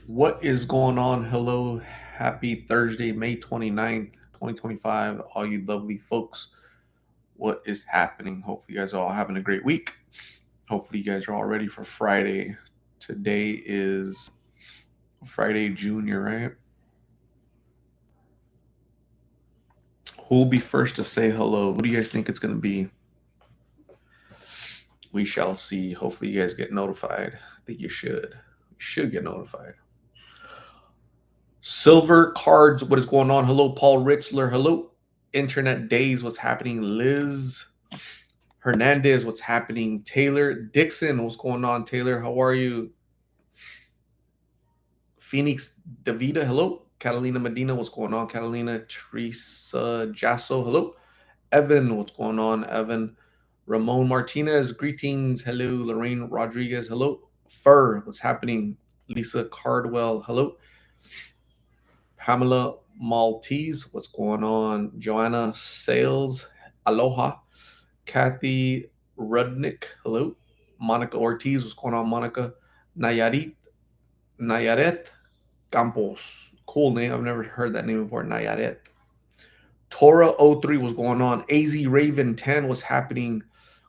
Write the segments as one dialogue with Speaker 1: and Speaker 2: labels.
Speaker 1: What is going on? Hello, happy Thursday, May 29th, 2025. All you lovely folks, what is happening? Hopefully, you guys are all having a great week. Hopefully, you guys are all ready for Friday. Today is Friday Junior, right? Who'll be first to say hello? Who do you guys think it's going to be? We shall see. Hopefully, you guys get notified. I think you should. You should get notified. Silver Cards, what is going on? Hello, Paul Ritzler. Hello, Internet Days, what's happening? Liz Hernandez, what's happening? Taylor Dixon, what's going on? Taylor, how are you? Phoenix Davida, hello. Catalina Medina, what's going on? Catalina Teresa Jasso, hello. Evan, what's going on? Evan Ramon Martinez, greetings. Hello. Lorraine Rodriguez, hello. Fur, what's happening? Lisa Cardwell, hello. Pamela Maltese, what's going on? Joanna Sales, aloha. Kathy Rudnick, hello. Monica Ortiz, what's going on, Monica? Nayaret Campos, cool name. I've never heard that name before. Nayaret. Tora03, what's going on? AZ Raven 10, what's happening?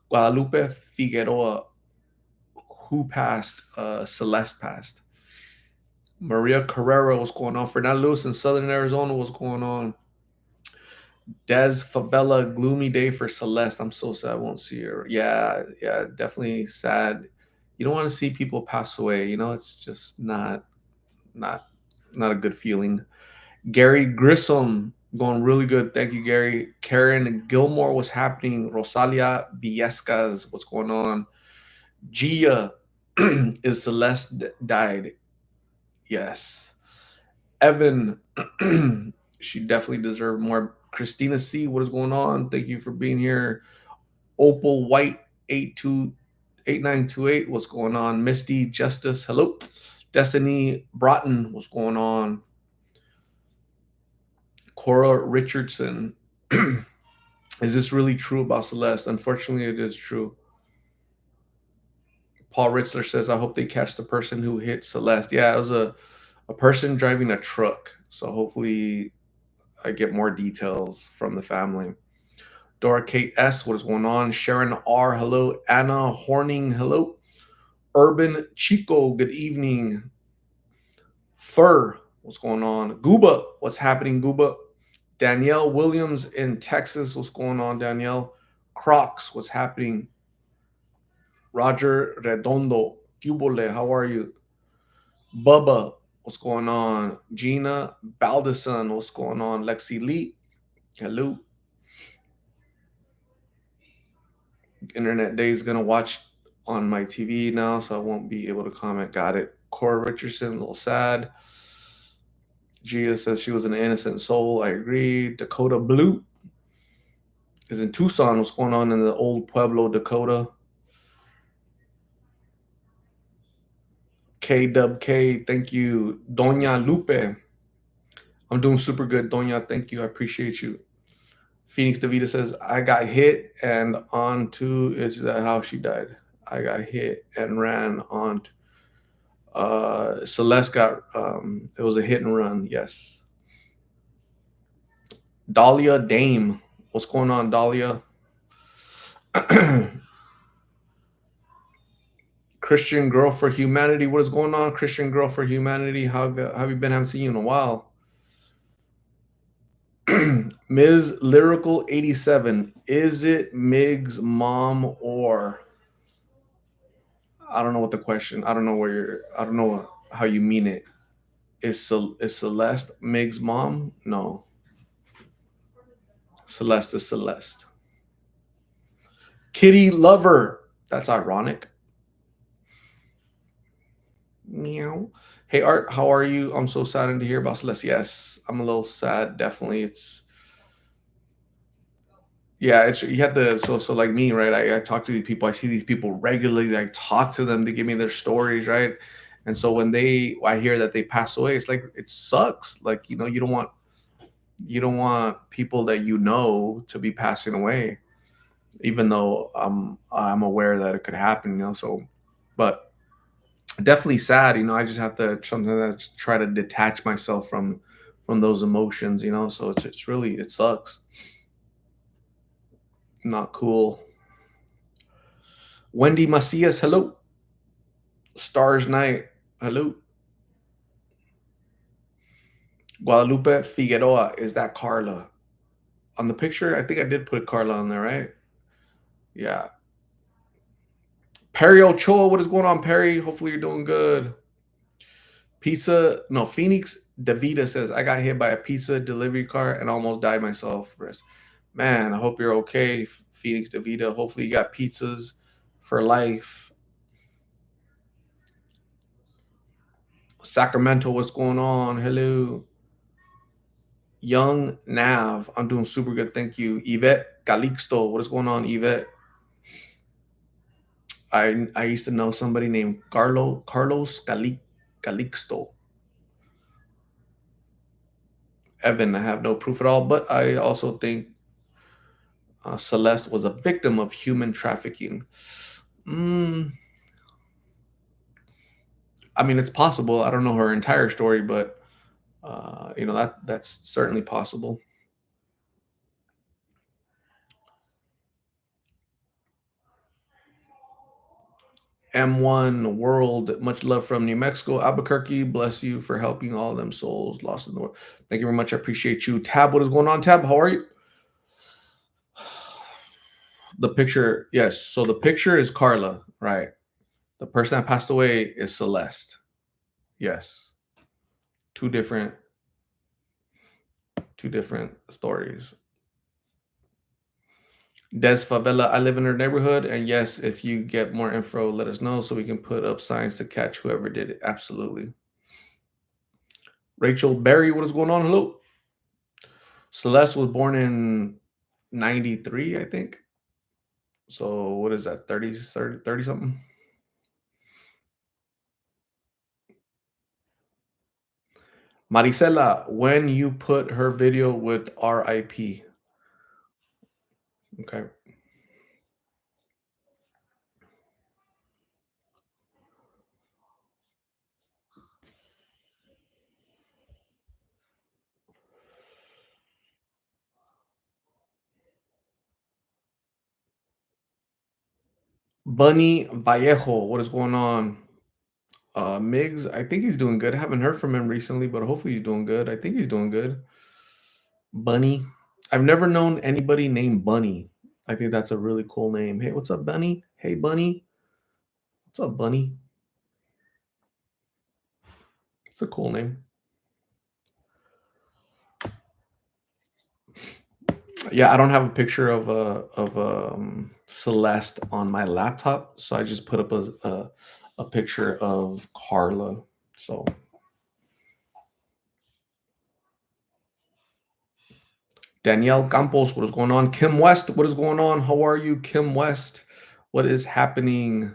Speaker 1: Guadalupe Figueroa, who passed? Celeste passed. Maria Carrera, what's going on? Fernando Lewis in Southern Arizona, what's going on? Des Favela, gloomy day for Celeste. I'm so sad I won't see her. Yeah, yeah, definitely sad. You don't want to see people pass away. It's just not not a good feeling. Gary Grissom going really good. Thank you, Gary. Karen Gilmore, what's happening? Rosalia Viescas, what's going on? Gia is Celeste died. Yes. Evan, she definitely deserved more. Christina C, what is going on? Thank you for being here. Opal White 8928, what's going on? Misty Justice, hello. Destiny Broughton, what's going on? Cora Richardson, is this really true about Celeste? Unfortunately, it is true. Paul Ritzler says, I hope they catch the person who hit Celeste. Yeah, it was a person driving a truck. So hopefully I get more details from the family. Dora Kate S, what is going on? Sharon R, hello. Anna Horning, hello. Urban Chico, good evening. Fur, what's going on? Gooba, what's happening, Gooba? Danielle Williams in Texas, what's going on, Danielle? Crocs, what's happening? Roger Redondo, Cubole, how are you? Bubba, what's going on? Gina Baldison, what's going on? Lexi Lee, hello. Internet Day is gonna watch on my TV now, so I won't be able to comment. Got it. Cora Richardson, a little sad. Gia says she was an innocent soul. I agree. Dakota Blue is in Tucson. What's going on in the old Pueblo, Dakota? KWK, thank you. Doña Lupe, I'm doing super good. Doña, thank you. I appreciate you. Phoenix Davida says, I got hit and on to is that how she died. I got hit and ran on. Celeste got it was a hit and run. Yes. Dahlia Dame, what's going on, Dahlia? Christian Girl for Humanity, what is going on, Christian Girl for Humanity? How have you been? I haven't seen you in a while. Ms. Lyrical 87, is it Mig's mom or I don't know what the question. I don't know where you're. I don't know how you mean it. Is Celeste Mig's mom? No, Celeste is Celeste. Kitty Lover. That's ironic. Meow. Hey Art, how are you? I'm so saddened to hear about Celeste. Yes, I'm a little sad. Definitely, it's yeah. It's you have to so like me, right? I talk to these people. I see these people regularly. I talk to them. They give me their stories, right? And so when I hear that they pass away, it's like it sucks. Like you don't want people that to be passing away, even though I'm aware that it could happen. So, but definitely sad. I just have to sometimes try to detach myself from those emotions. So it's really, it sucks. Not cool. Wendy Macias, hello. Stars Night, hello. Guadalupe Figueroa, is that Carla? On the picture, I think I did put Carla on there, right? Yeah. Perry Ochoa, what is going on, Perry? Hopefully you're doing good. Pizza, no, Phoenix Davita says, I got hit by a pizza delivery car and almost died myself. Man, I hope you're okay, Phoenix Davita. Hopefully you got pizzas for life. Sacramento, what's going on? Hello. Young Nav, I'm doing super good. Thank you. Yvette Calixto, what is going on, Yvette? I used to know somebody named Carlos Calixto. Evan, I have no proof at all, but I also think Celeste was a victim of human trafficking. Mm, I mean, it's possible. I don't know her entire story, but that's certainly possible. M1 World, much love from New Mexico, Albuquerque. Bless you for helping all them souls lost in the world. Thank you very much. I appreciate you. Tab, what is going on? Tab, how are you? The picture, yes. So the picture is Carla, right? The person that passed away is Celeste. Yes. Two different, two different stories. Des Favela, I live in her neighborhood, and yes, if you get more info, let us know so we can put up signs to catch whoever did it. Absolutely. Rachel Berry, what is going on? Hello. Celeste was born in 93, I think. So what is that? 30 something? Maricela, when you put her video with RIP. Okay. Bunny Vallejo, what is going on? Miggs, I think he's doing good. I haven't heard from him recently, but hopefully he's doing good. I think he's doing good. Bunny. I've never known anybody named Bunny. I think that's a really cool name. Hey, what's up, Bunny? Hey, Bunny. What's up, Bunny? It's a cool name. Yeah, I don't have a picture of Celeste on my laptop, so I just put up a picture of Carla. So Danielle Campos, what is going on? Kim West, what is going on? How are you, Kim West? What is happening?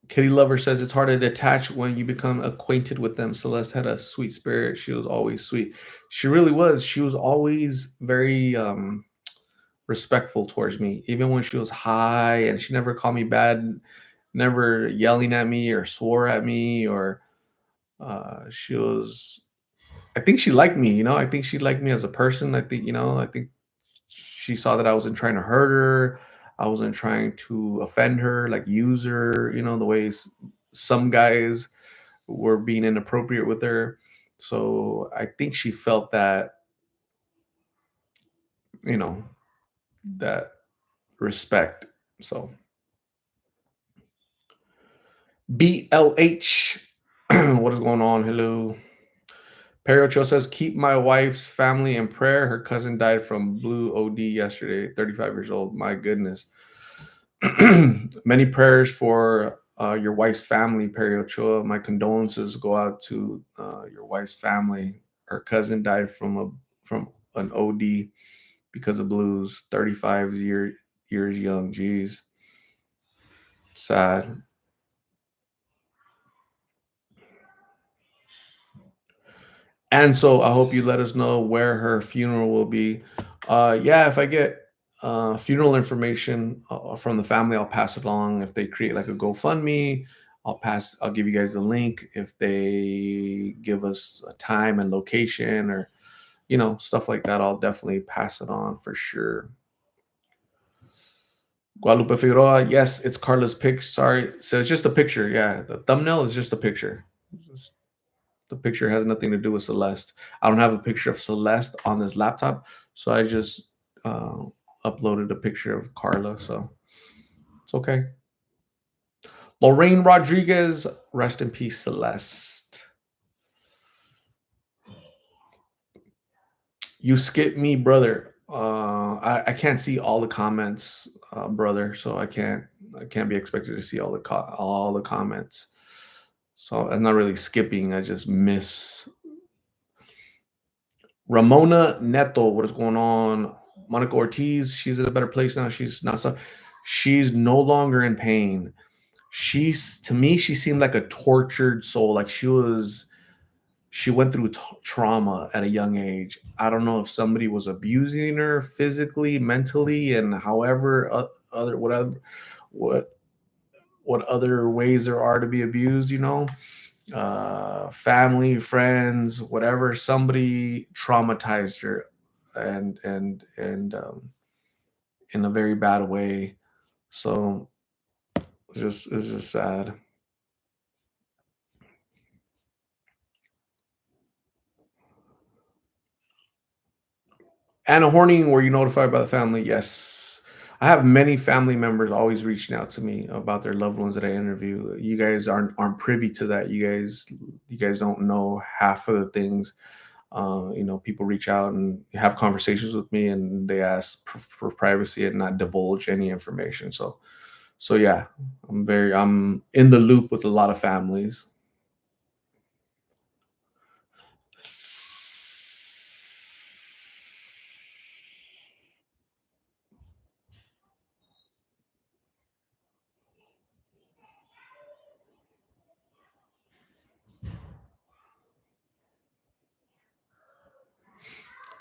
Speaker 1: Kitty Lover says it's hard to detach when you become acquainted with them. Celeste had a sweet spirit. She was always sweet. She really was. She was always very respectful towards me, even when she was high, and she never called me bad, never yelling at me or swore at me, or she was. I think she liked me. I think she liked me as a person. I think she saw that I wasn't trying to hurt her. I wasn't trying to offend her, like use her. The way some guys were being inappropriate with her. So I think she felt you know, that respect. So BLH, what is going on? Hello. Perry Ochoa says, keep my wife's family in prayer. Her cousin died from blue OD yesterday, 35 years old. My goodness. Many prayers for your wife's family, Perry Ochoa. My condolences go out to your wife's family. Her cousin died from an OD because of blues. 35 years young. Jeez, sad. And so I hope you let us know where her funeral will be. Yeah, if I get Funeral information from the family, I'll pass it along. If they create like a GoFundMe, I'll give you guys the link. If they give us a time and location or, stuff like that, I'll definitely pass it on for sure. Guadalupe Figueroa, yes, it's Carla's pic. Sorry. So it's just a picture. Yeah. The thumbnail is just a picture. Just- the picture has nothing to do with Celeste. I don't have a picture of Celeste on this laptop. So I just uh, uploaded a picture of Carla. So it's okay. Lorraine Rodriguez, rest in peace, Celeste. You skipped me, brother. I can't see all the comments, brother. So I can't be expected to see all the comments. So I'm not really skipping. I just miss Ramona Neto. What is going on? Monica Ortiz. She's in a better place now. She's not so. She's no longer in pain. She's to me. She seemed like a tortured soul. Like she went through trauma at a young age. I don't know if somebody was abusing her physically, mentally, and however other what what other ways there are to be abused. Family, friends, whatever. Somebody traumatized her, and in a very bad way. So it's just sad. Anna Horning, were you notified by the family? Yes. I have many family members always reaching out to me about their loved ones that I interview. You guys aren't privy to that. You guys don't know half of the things. People reach out and have conversations with me, and they ask for privacy and not divulge any information. So yeah, I'm in the loop with a lot of families.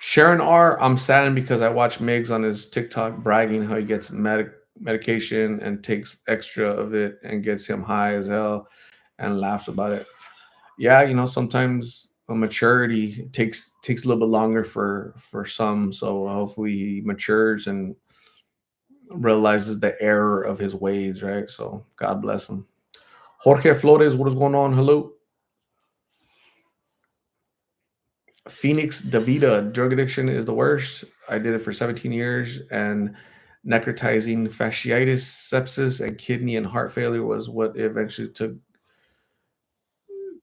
Speaker 1: Sharon R, I'm saddened because I watch Migs on his TikTok bragging how he gets medication and takes extra of it and gets him high as hell and laughs about it. Yeah, sometimes a maturity takes a little bit longer for some. So hopefully he matures and realizes the error of his ways, right? So God bless him. Jorge Flores, what is going on? Hello. Phoenix Davida, drug addiction is the worst. I did it for 17 years, and necrotizing fasciitis, sepsis, and kidney and heart failure was what eventually took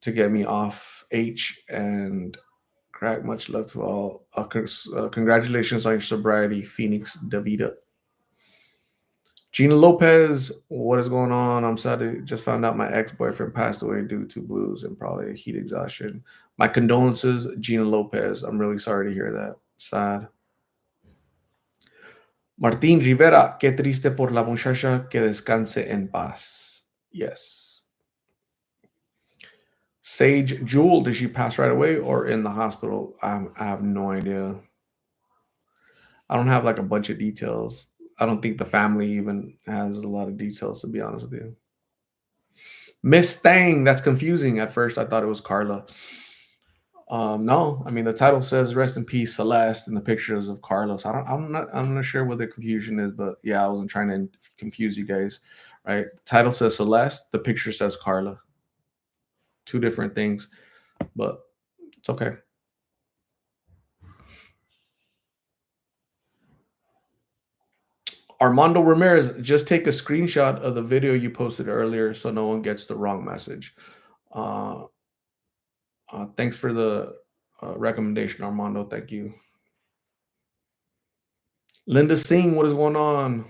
Speaker 1: to get me off H and crack. Much love to all. Congratulations on your sobriety, Phoenix Davida. Gina Lopez, what is going on? I'm sad to just found out my ex-boyfriend passed away due to blues and probably heat exhaustion. My condolences, Gina Lopez. I'm really sorry to hear that. Sad. Martín Rivera, qué triste por la muchacha, que descanse en paz. Yes. Sage Jewel, did she pass right away or in the hospital? I have no idea. I don't have like a bunch of details. I don't think the family even has a lot of details, to be honest with you. Miss Thang, that's confusing. At first, I thought it was Carla. No, I mean the title says "Rest in Peace, Celeste," and the pictures of Carlos. I'm not sure what the confusion is, but yeah, I wasn't trying to confuse you guys. Right? The title says Celeste, the picture says Carla. Two different things, but it's okay. Armando Ramirez, just take a screenshot of the video you posted earlier so no one gets the wrong message. Uh, thanks for the recommendation, Armando. Thank you. Linda Singh, what is going on?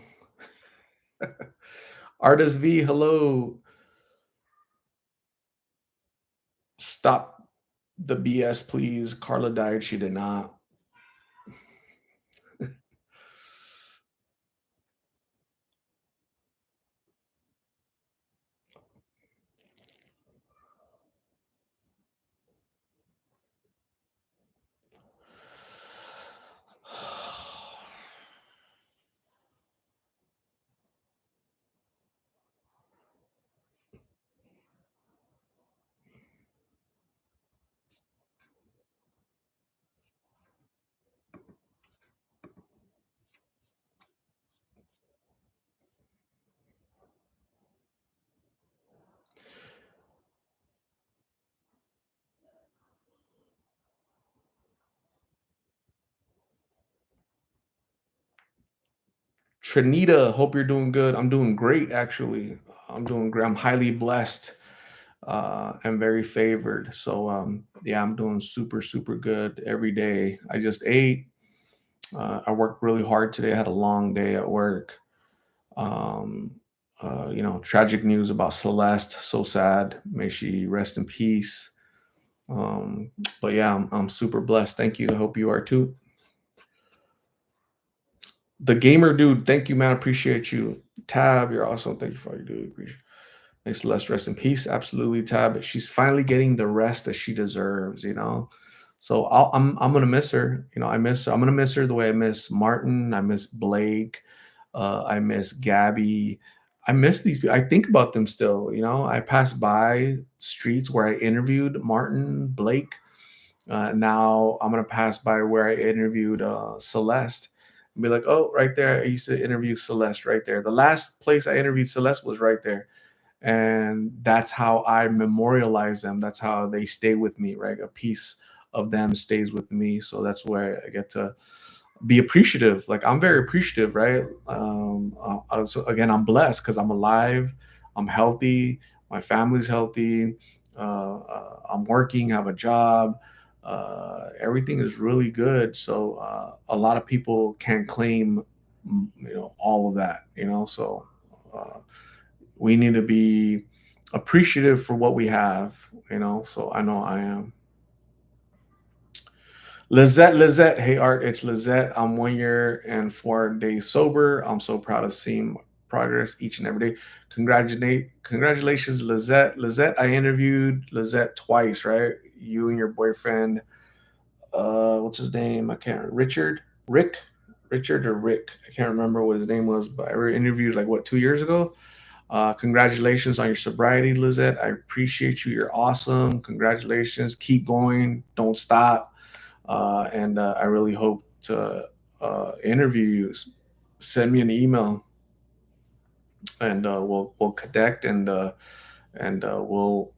Speaker 1: Artist V, hello. Stop the BS, please. Carla died. She did not. Trinita, hope you're doing good. I'm doing great, actually. I'm doing great. I'm highly blessed and very favored. So, yeah, I'm doing super, super good every day. I just ate. I worked really hard today. I had a long day at work. Um, Tragic news about Celeste. So sad. May she rest in peace. Um, but yeah, I'm super blessed. Thank you. I hope you are too. The gamer dude, thank you, man. Appreciate you. Tab, you're awesome. Thank you for all you do. Appreciate. May Celeste rest in peace. Absolutely, Tab. She's finally getting the rest that she deserves. So I'm gonna miss her. I miss her. I'm gonna miss her the way I miss Martin. I miss Blake. I miss Gabby. I miss these people. I think about them still. I pass by streets where I interviewed Martin, Blake. Now I'm gonna pass by where I interviewed Celeste and be like, "Oh, right there! I used to interview Celeste right there. The last place I interviewed Celeste was right there." And that's how I memorialize them. That's how they stay with me, right? A piece of them stays with me. So that's where I get to be appreciative. Like I'm very appreciative, right? So again, I'm blessed because I'm alive, I'm healthy, my family's healthy, I'm working, have a job. Everything is really good. So a lot of people can't claim, all of that. So we need to be appreciative for what we have. So I know I am. Lizette, hey Art, it's Lizette. I'm 1 year and 4 days sober. I'm so proud of seeing progress each and every day. Congratulations, Lizette. Lizette, I interviewed Lizette twice, right? You and your boyfriend, what's his name? I can't remember. Richard or Rick. I can't remember what his name was, but I interviewed like what 2 years ago. Congratulations on your sobriety, Lizette. I appreciate you. You're awesome. Congratulations. Keep going. Don't stop. And I really hope to interview you. Send me an email, and we'll connect, and we'll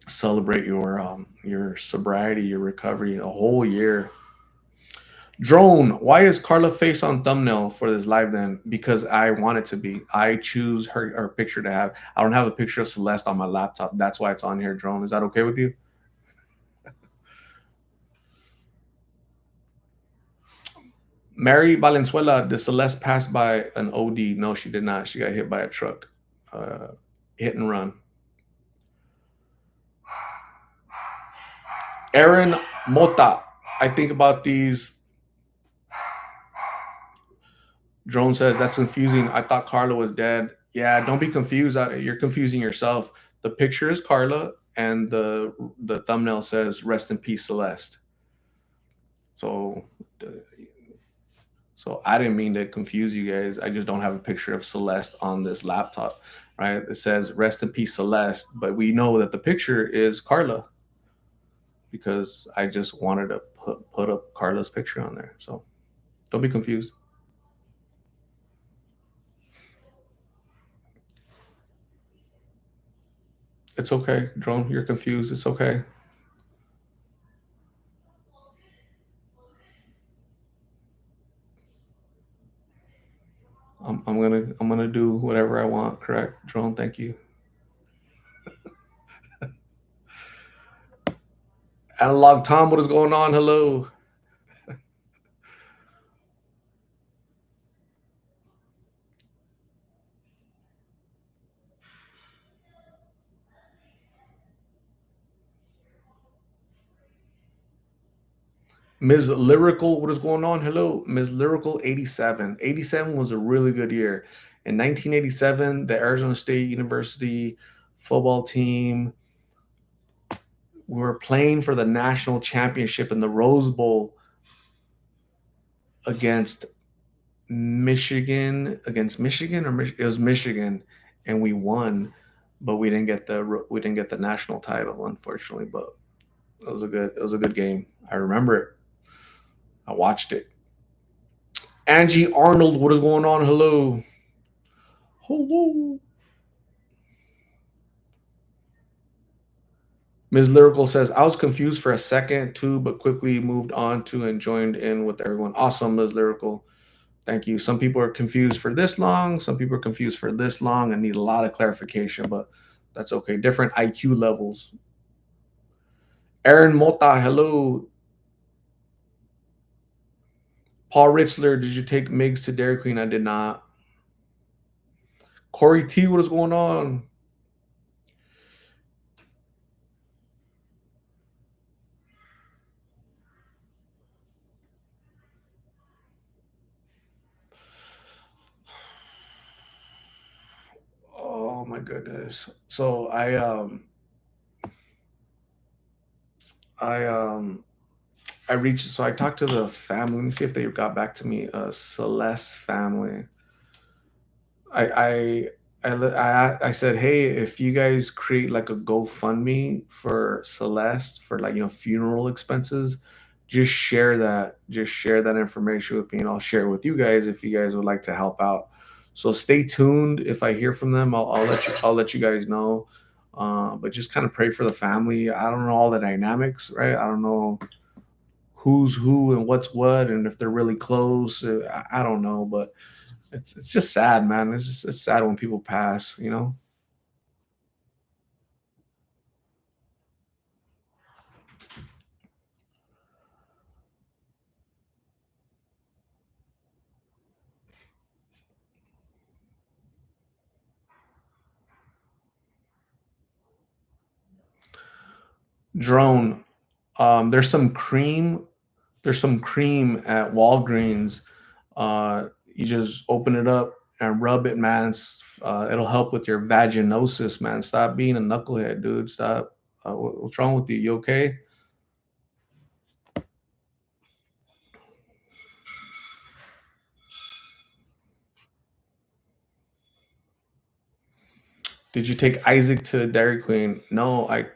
Speaker 1: celebrate your sobriety, your recovery, a whole year. Drone, why is Carla face on thumbnail for this live then? Because I want it to be. I choose her picture to have. I don't have a picture of Celeste on my laptop. That's why it's on here, Drone. Is that okay with you? Mary Valenzuela, did Celeste pass by an OD? No, she did not. She got hit by a truck. Uh, Hit and run. Aaron Mota, I think about these. Drone says that's confusing. I thought Carla was dead. Yeah, don't be confused. You're confusing yourself. The picture is Carla, and the thumbnail says "Rest in peace, Celeste." So, uh, so I didn't mean to confuse you guys. I just don't have a picture of Celeste on this laptop, right? It says "Rest in peace, Celeste," but we know that the picture is Carla because I just wanted to put up Carla's picture on there. So don't be confused. It's okay, Drone. You're confused. It's okay. I'm gonna do whatever I want. Correct, Drone. Thank you. Analog Tom, what is going on? Hello. Ms. Lyrical, what is going on? Hello, Ms. Lyrical 87. 87 was a really good year. In 1987, the Arizona State University football team, we were playing for the national championship in the Rose Bowl against Michigan, or it was Michigan, and we won, but we didn't get the national title, unfortunately. But it was a good game. I remember it. I watched it. Angie Arnold, what is going on? Hello. Hello. Ms. Lyrical says, I was confused for a second too, but quickly moved on to and joined in with everyone. Awesome, Ms. Lyrical. Thank you. Some people are confused for this long. Some people are confused for this long and need a lot of clarification, but that's okay. Different IQ levels. Aaron Mota, hello. Paul Richler, did you take Migs to Dairy Queen? I did not. Corey T, what is going on? Oh my goodness. So I I reached so I talked to the family. Let me see if they got back to me. Celeste family. I I I said, hey, if you guys create like a GoFundMe for Celeste for like funeral expenses, just share that information with me, and I'll share it with you guys if you guys would like to help out. So stay tuned. If I hear from them, I'll let you guys know. But just kind of pray for the family. I don't know all the dynamics, right? I don't know who's who and what's what, and if they're really close. I don't know, but it's just sad, man. It's sad when people pass, you know. Drone. There's some cream. There's some cream at Walgreens. You just open it up and rub it, man. It'll help with your vaginosis, man. Stop being a knucklehead, dude. Stop. What's wrong with you? You okay? Did you take Isaac to Dairy Queen? No, I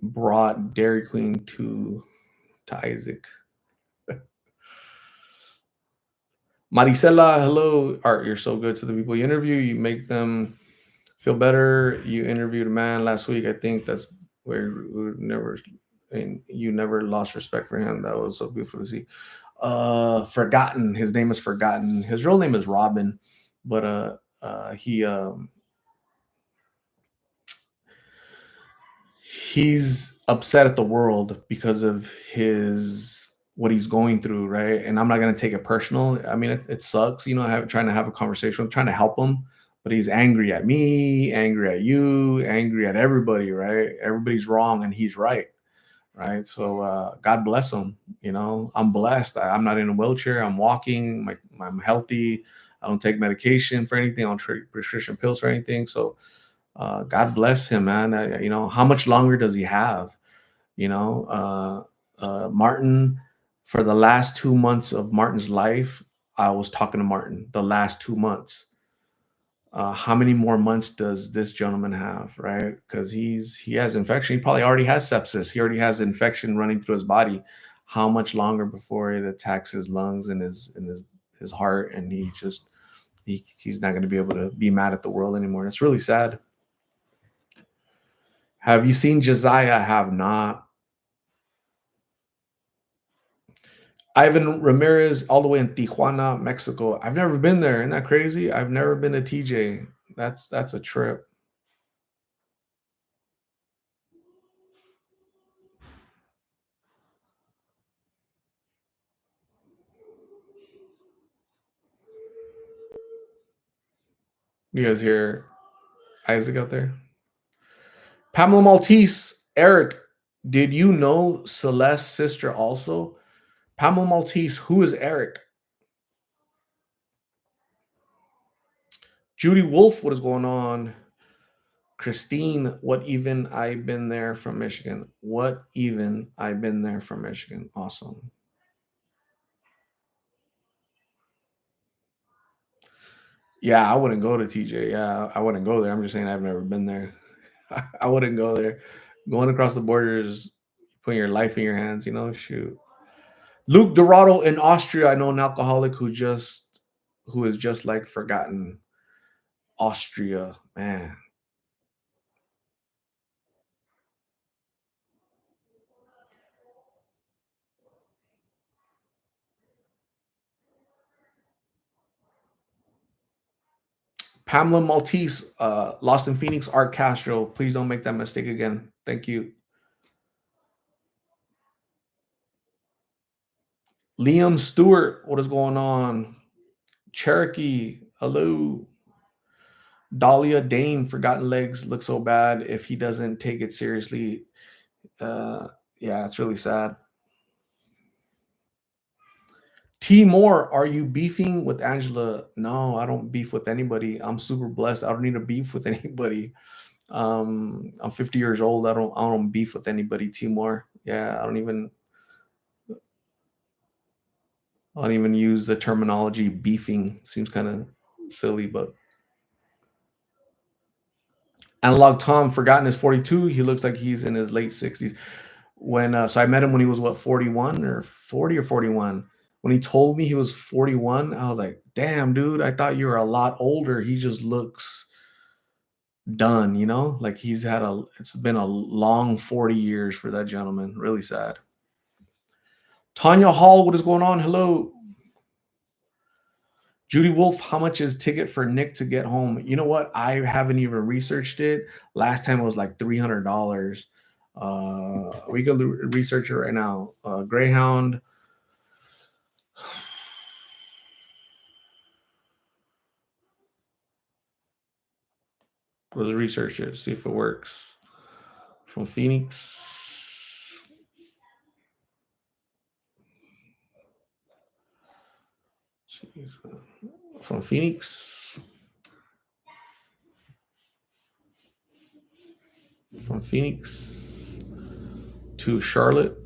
Speaker 1: brought Dairy Queen to Isaac. Maricela, hello. Art, you're so good to the people you interview. You make them feel better. You interviewed a man last week. I think that's where we never, and you never lost respect for him. That was so beautiful to see. Forgotten. His name is Forgotten. His real name is Robin, but he's upset at the world because of his what he's going through, right? And I'm not gonna take it personal. I mean, it sucks, trying to have a conversation, trying to help him, but he's angry at me, angry at you, angry at everybody, right? Everybody's wrong and he's right, right? So God bless him. I'm blessed. I'm not in a wheelchair. I'm walking. I'm healthy. I don't take medication for anything. I don't take prescription pills for anything. So God bless him, man. How much longer does he have? Martin, for the last 2 months of Martin's life, I was talking to Martin. The last 2 months. How many more months does this gentleman have, right? Because he has infection. He probably already has sepsis. He already has infection running through his body. How much longer before it attacks his lungs and his heart, and he's not going to be able to be mad at the world anymore. It's really sad. Have you seen Josiah? I have not. Ivan Ramirez, all the way in Tijuana, Mexico. I've never been there. Isn't that crazy? I've never been to TJ. That's a trip. You guys hear Isaac out there? Pamela Maltese, Eric, did you know Celeste's sister also? Pamela Maltese, who is Eric? Judy Wolf, what is going on? Christine, what even? I've been there from Michigan. What even? I've been there from Michigan. Awesome. Yeah, I wouldn't go to TJ. Yeah, I wouldn't go there. I'm just saying I've never been there. I wouldn't go there. Going across the border is putting your life in your hands, shoot. Luke Dorado in Austria, I know an alcoholic who is just like Forgotten. Austria, man. Hamlin Maltese, Lost in Phoenix, Art Castro. Please don't make that mistake again. Thank you. Liam Stewart, what is going on? Cherokee, hello. Dahlia Dame, Forgotten Legs look so bad if he doesn't take it seriously. Uh, yeah, it's really sad. T Moore, are you beefing with Angela? No, I don't beef with anybody. I'm super blessed. I don't need to beef with anybody. I'm 50 years old. I don't beef with anybody. T Moore. Yeah, I don't even use the terminology beefing. Seems kind of silly, but Analog Tom, Forgotten is 42. He looks like he's in his late 60s. So I met him when he was what, 41 or 40 or 41. When he told me he was 41, I was like, damn, dude, I thought you were a lot older. He just looks done, like it's been a long 40 years for that gentleman. Really sad. Tanya Hall, what is going on? Hello. Judy Wolf, how much is ticket for Nick to get home? You know what? I haven't even researched it. Last time it was like $300. We can research it right now. Greyhound. Let's research it, see if it works. From Phoenix. Jeez. From Phoenix. From Phoenix to Charlotte.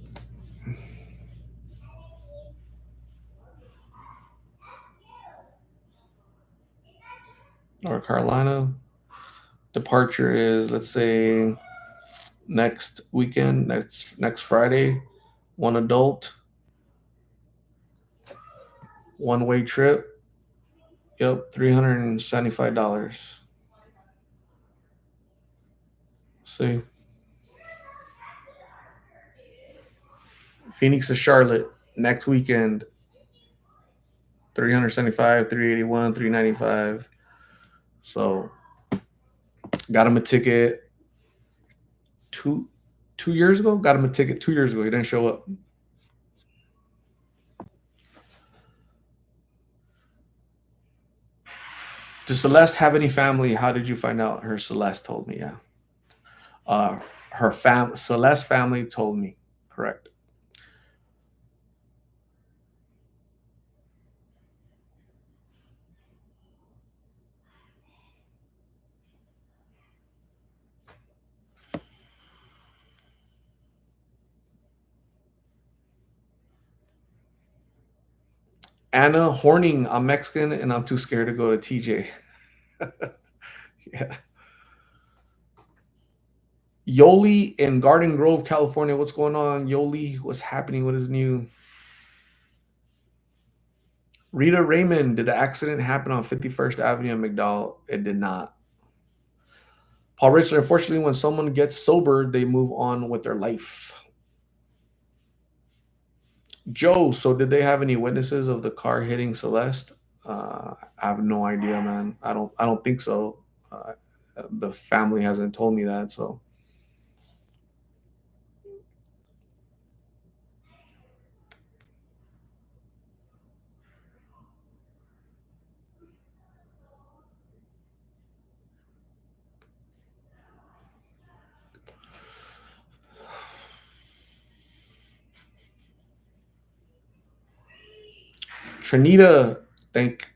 Speaker 1: North Carolina. Departure is, let's say, next weekend, next Friday. One adult, one way trip. Yep, $375. See, Phoenix to Charlotte next weekend. 375, 381, 395. So got him a ticket two years ago. Got him a ticket 2 years ago. He didn't show up. Does Celeste have any family? How did you find out? Her Celeste told me. Yeah. Her Celeste family told me. Correct. Anna Horning. I'm Mexican and I'm too scared to go to TJ. Yeah. Yoli in Garden Grove, California. What's going on, Yoli? What's happening? What is new? Rita Raymond, did the accident happen on 51st Avenue in McDowell? It did not. Paul Richard, unfortunately, when someone gets sober, they move on with their life. Joe, so did they have any witnesses of the car hitting Celeste? I have no idea, man. I don't think so. The family hasn't told me that, so. Trinita, thank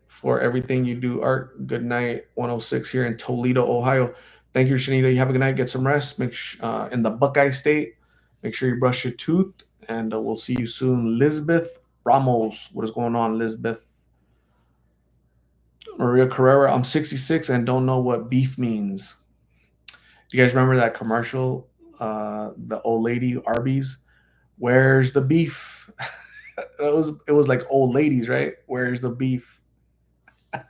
Speaker 1: for everything you do, Art. Good night, 106 here in Toledo, Ohio. Thank you, Trinita. You have a good night. Get some rest. In the Buckeye State. Make sure you brush your tooth, and we'll see you soon. Lisbeth Ramos, what is going on, Lisbeth? Maria Carrera, I'm 66 and don't know what beef means. Do you guys remember that commercial? The old lady Arby's. Where's the beef? it was like old ladies, right? Where's the beef? Do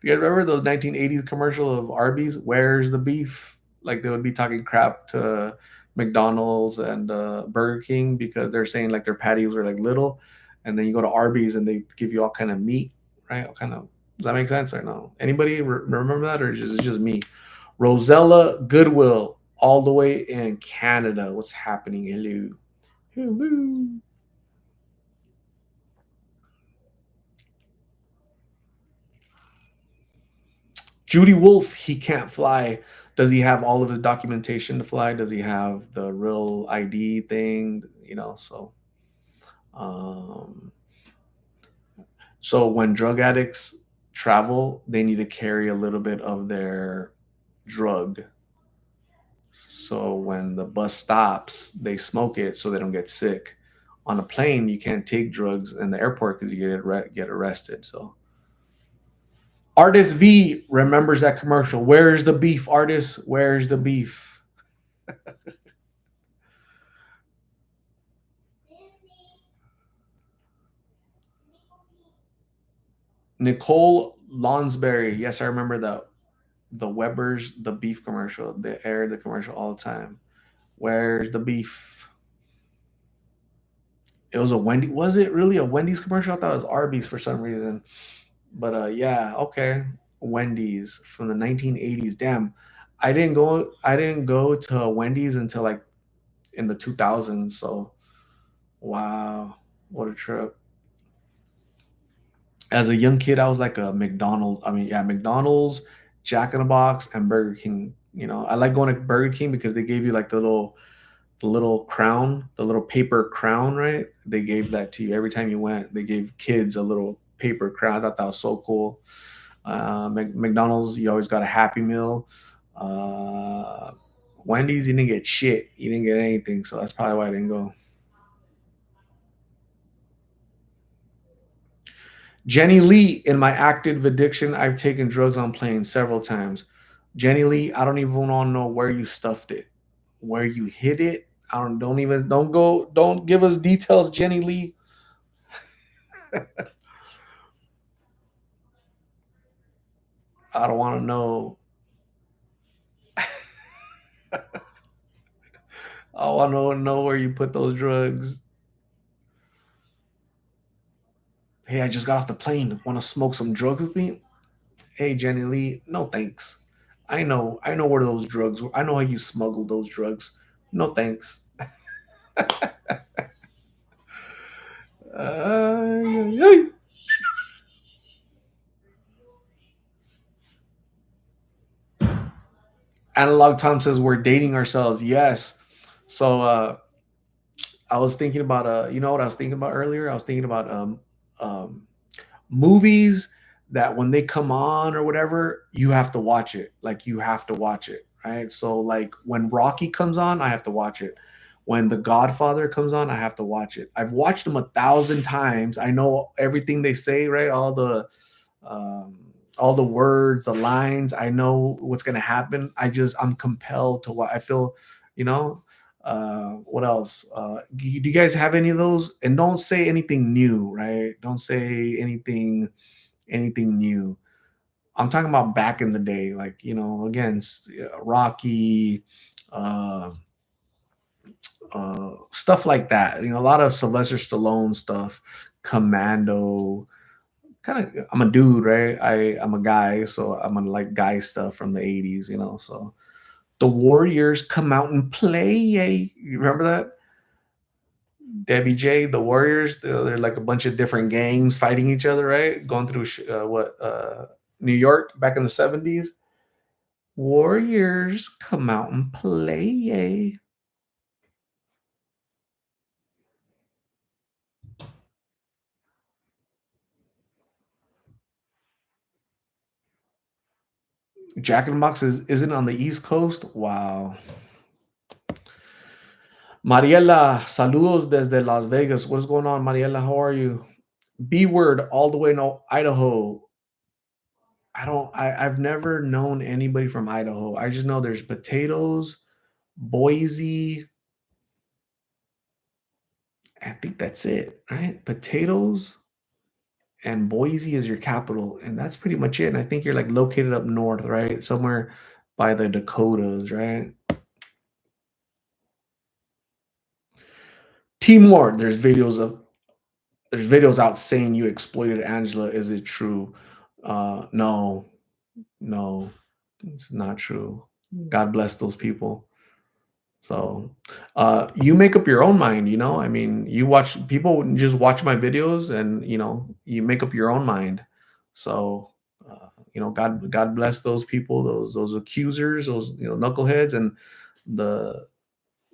Speaker 1: you guys remember those 1980s commercial of Arby's? Where's the beef? Like they would be talking crap to McDonald's and Burger King because they're saying like their patties are like little, and then you go to Arby's and they give you all kind of meat, right? All kind of Does that make sense or no? Anybody remember that, or is it just me? Rosella Goodwill, all the way in Canada. What's happening? Hello, hello. Judy Wolf, he can't fly. Does he have all of his documentation to fly? Does he have the real ID thing? Um, so when drug addicts travel, they need to carry a little bit of their drug. So when the bus stops, they smoke it so they don't get sick. On a plane, you can't take drugs in the airport because you get arrested. So Artist V remembers that commercial. Where's the beef, artist? Where's the beef? Nicole Lonsberry. Yes, I remember the Weber's the beef commercial. They aired the commercial all the time. Where's the beef? It was a Wendy. Was it really a Wendy's commercial? I thought it was Arby's for some reason. But yeah, okay. Wendy's from the 1980s. Damn. I didn't go to Wendy's until like in the 2000s. So wow, what a trip. As a young kid, I was like a McDonald's. I mean, yeah, McDonald's, Jack in the Box, and Burger King. I like going to Burger King because they gave you like the little crown, the little paper crown, right? They gave that to you every time you went. They gave kids a little paper crown. I thought that was so cool. McDonald's, you always got a Happy Meal. Uh, Wendy's, you didn't get shit. You didn't get anything, so that's probably why I didn't go. Jenny Lee, in my active addiction, I've taken drugs on planes several times. Jenny Lee, I don't even want to know where you stuffed it, where you hid it. I don't give us details, Jenny Lee. I don't want to know. I want to know where you put those drugs. Hey, I just got off the plane. Want to smoke some drugs with me? Hey, Jenny Lee, no thanks. I know where those drugs were. I know how you smuggled those drugs. No thanks. Uh, Analog Tom says we're dating ourselves. Yes. So I was thinking about you know what I was thinking about earlier? I was thinking about um movies that when they come on or whatever, you have to watch it. Like you have to watch it, right? So like when Rocky comes on, I have to watch it. When The Godfather comes on, I have to watch it. I've watched them 1,000 times. I know everything they say, right? Um, all the words, the lines. I know what's gonna happen. I'm compelled to what I feel. You know. What else? Do you guys have any of those? And don't say anything new, right? Don't say anything new. I'm talking about back in the day, like again, Rocky, uh, stuff like that. A lot of Sylvester Stallone stuff, Commando. Kind of, I'm a dude, right? I'm a guy, so I'm gonna like guy stuff from the '80s. So the Warriors come out and play. Yay! You remember that? Debbie J, the Warriors, they're like a bunch of different gangs fighting each other, right? Going through New York back in the '70s. Warriors come out and play. Yay. Jack in the Box isn't on the East Coast. Wow. Mariela, saludos desde Las Vegas. What's going on, Mariela? How are you? B word all the way in Idaho. I've never known anybody from Idaho. I just know there's potatoes, Boise. I think that's it, right? Potatoes and Boise is your capital, and that's pretty much it. And I think you're like located up north, right? Somewhere by the Dakotas, right? Timor, there's videos out saying you exploited Angela. Is it true? No, no, it's not true. God bless those people. So, you make up your own mind, you know? I mean, you watch people just watch my videos and, you make up your own mind. So, God bless those people, those accusers, those, knuckleheads and the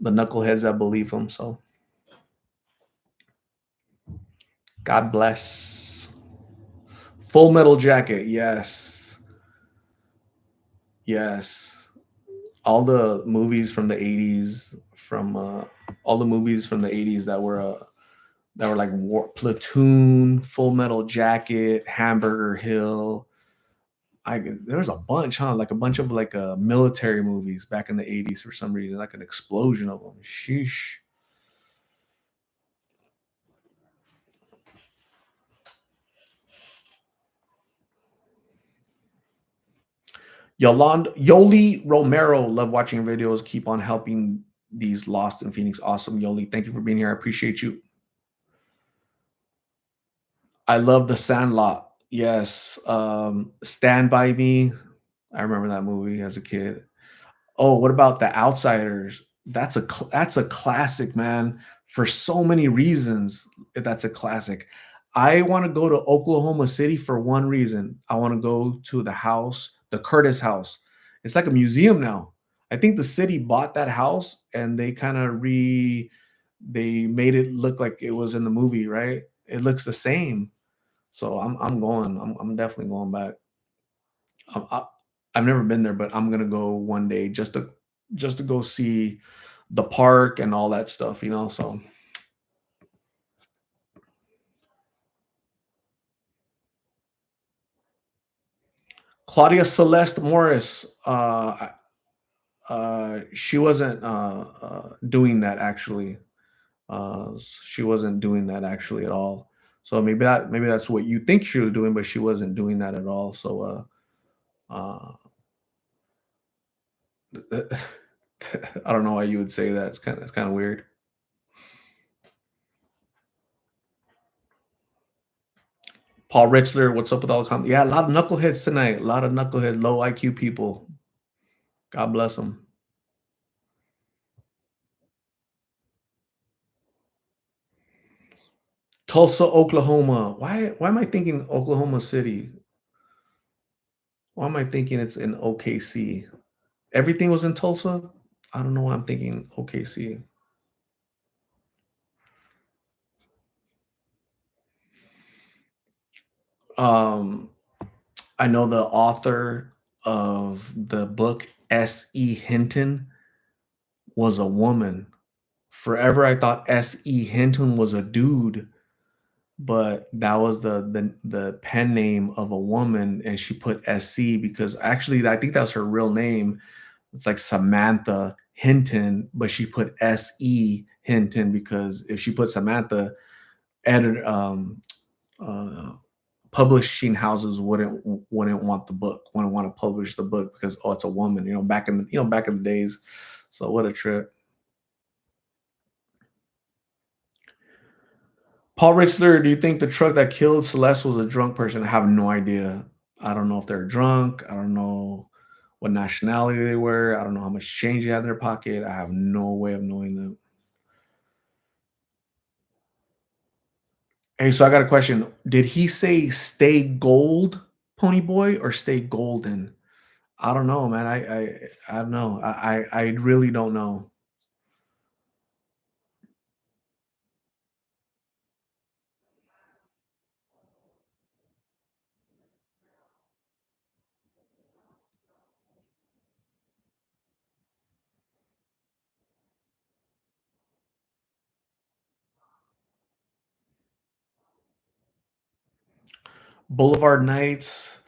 Speaker 1: the knuckleheads that believe them. So, God bless. Full Metal Jacket. Yes. Yes. All the movies from the 80s from all the movies from the 80s that were like Platoon, Full Metal Jacket, Hamburger Hill. There was a bunch, huh? Like a bunch of like military movies back in the 80s for some reason, like an explosion of them. Sheesh. Yoli Romero, love watching your videos. Keep on helping these lost in Phoenix. Awesome, Yoli. Thank you for being here. I appreciate you. I love The Sandlot. Yes. Stand By Me. I remember that movie as a kid. Oh, what about The Outsiders? That's a classic, man, for so many reasons. That's a classic. I wanna go to Oklahoma City for one reason. I wanna go to the house, the Curtis house. It's like a museum now. I think the city bought that house and they made it look like it was in the movie, right? It looks the same. So I'm going. I'm definitely going back. I I've never been there, but I'm gonna go one day just to go see the park and all that stuff, you know. So Claudia Celeste Morris, she wasn't doing that actually. She wasn't doing that actually at all. So maybe that's what you think she was doing, but she wasn't doing that at all. So I don't know why you would say that. It's kind of weird. Paul Richler, what's up with all the comments? Yeah, a lot of knuckleheads tonight. A lot of knucklehead, low IQ people. God bless them. Tulsa, Oklahoma. Why am I thinking Oklahoma City? Why am I thinking it's in OKC? Everything was in Tulsa? I don't know why I'm thinking OKC. Um, I know the author of the book S.E. Hinton was a woman. Forever I thought S.E. Hinton was a dude, but that was the pen name of a woman, and she put SC because actually I think that's her real name. It's like Samantha Hinton, but she put SE Hinton because if she put Samantha, edit uh, publishing houses wouldn't want the book, wouldn't want to publish the book because oh, it's a woman, back in the days. So what a trip. Paul Ritzler, do you think the truck that killed Celeste was a drunk person? I have no idea. I don't know if they're drunk. I don't know what nationality they were. I don't know how much change they had in their pocket. I have no way of knowing them. Hey, so I got a question. Did he say stay gold, Pony Boy, or stay golden? I don't know, man. I don't know. I really don't know. Boulevard Nights.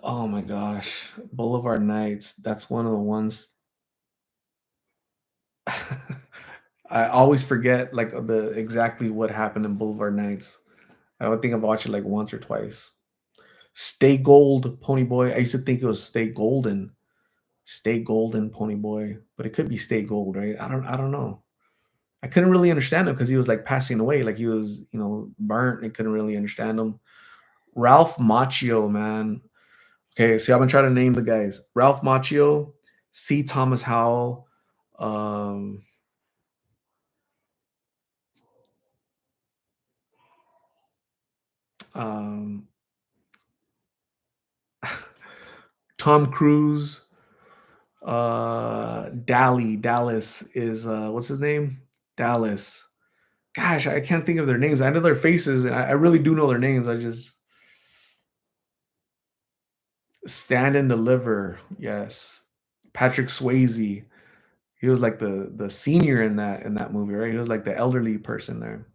Speaker 1: Oh my gosh. Boulevard Nights. That's one of the ones I always forget like the exactly what happened in Boulevard Nights. I would think I've watched it like once or twice. Stay Gold, Pony Boy. I used to think it was Stay Golden. Stay Golden, Pony Boy, but it could be Stay Gold, right? I don't know. I couldn't really understand him because he was like passing away, like he was, burnt and couldn't really understand him. Ralph Macchio, man. Okay, see, I'm gonna try to name the guys. Ralph Macchio, C. Thomas Howell, um, um, Tom Cruise, Dallas is what's his name? Dallas. Gosh, I can't think of their names. I know their faces, and I really do know their names. I just Stand and Deliver. Yes, Patrick Swayze. He was like the senior in that movie, right? He was like the elderly person there.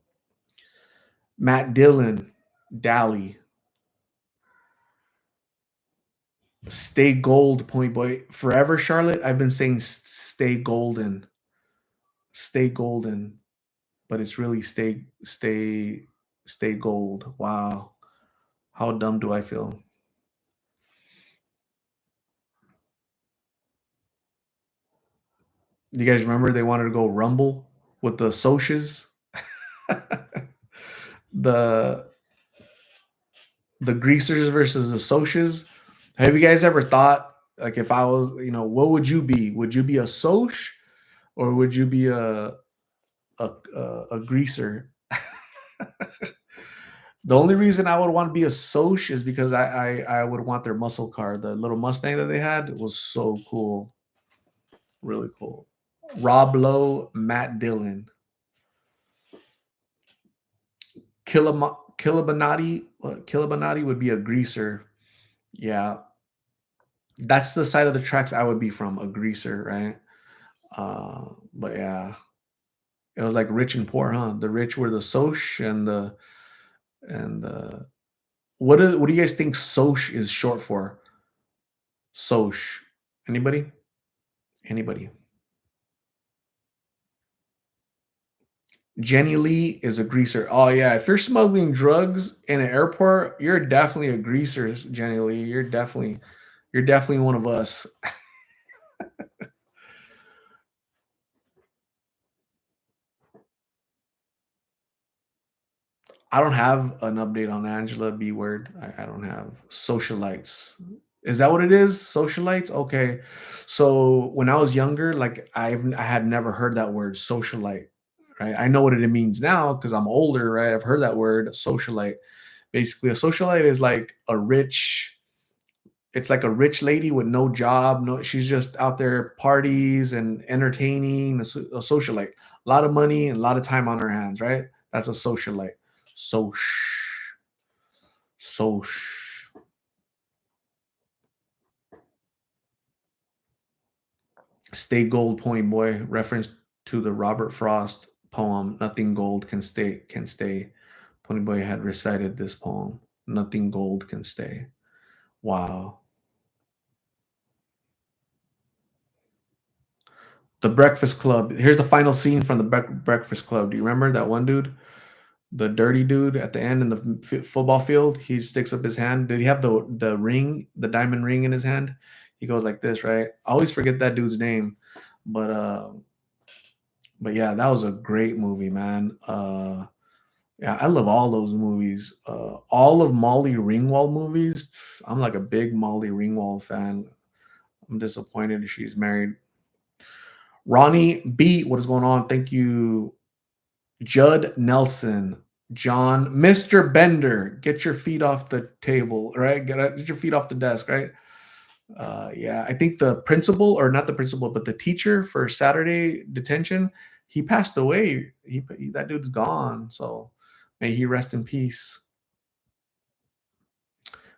Speaker 1: Matt Dillon, Dally. Stay gold, point boy. Forever, Charlotte. I've been saying stay golden, stay golden, but it's really stay gold. Wow, how dumb do I feel? You guys remember they wanted to go rumble with the socias? the the greasers versus the socias. Have you guys ever thought, like, if I was, what would you be? Would you be a soc, or would you be a greaser? The only reason I would want to be a Soch is because I would want their muscle car. The little Mustang that they had was so cool, really cool. Rob Lowe, Matt Dillon, Killabanati. Killabanati would be a greaser. Yeah, that's the side of the tracks I would be from, a greaser, right? But yeah, it was like rich and poor, huh? The rich were the Soch, and the what do you guys think Soch is short for? Soch. Anybody? Anybody? Jenny Lee is a greaser. Oh yeah, if you're smuggling drugs in an airport, you're definitely a greaser, Jenny Lee. You're definitely one of us. I don't have an update on Angela B word. I don't have socialites. Is that what it is? Socialites? Okay. So when I was younger, like I had never heard that word socialite. Right. I know what it means now because I'm older, right? I've heard that word socialite. Basically, a socialite is like a rich, it's like a rich lady with no job. No, she's just out there parties and entertaining. A socialite, a lot of money and a lot of time on her hands. Right? That's a socialite. So so stay gold, point boy. Reference to the Robert Frost poem. Nothing gold can stay. Pony boy had recited this poem. Nothing gold can stay. Wow. The Breakfast Club. Here's the final scene from the Breakfast Club. Do you remember that one dude? The dirty dude at the end in the football field, he sticks up his hand. Did he have the ring, the diamond ring in his hand? He goes like this, right? I always forget that dude's name, but yeah, that was a great movie, man. Yeah, I love all those movies. All of Molly Ringwald movies. I'm like a big Molly Ringwald fan. I'm disappointed she's married. Ronnie B, what is going on? Thank you, Judd Nelson, John, Mr. Bender, get your feet off the table, right? Get your feet off the desk, right? Yeah, I think the principal, or not the principal, but the teacher for Saturday detention, he passed away. That dude's gone. So may he rest in peace.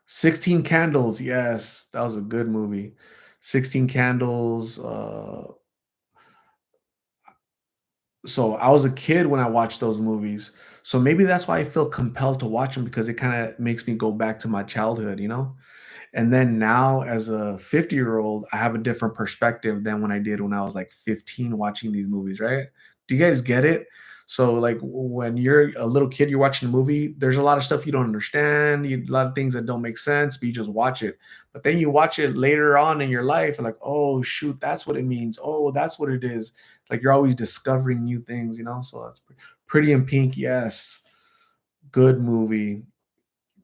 Speaker 1: 16 Candles, yes, that was a good movie. 16 Candles. So I was a kid when I watched those movies. So maybe that's why I feel compelled to watch them, because it kind of makes me go back to my childhood, you know? And then now as a 50-year-old, I have a different perspective than when I did when I was like 15 watching these movies, right? Do you guys get it? So like when you're a little kid, you're watching a movie, there's a lot of stuff you don't understand, a lot of things that don't make sense, but you just watch it. But then you watch it later on in your life and like, oh shoot, that's what it means. Oh, that's what it is. Like you're always discovering new things, you know? So that's Pretty in Pink, yes. Good movie.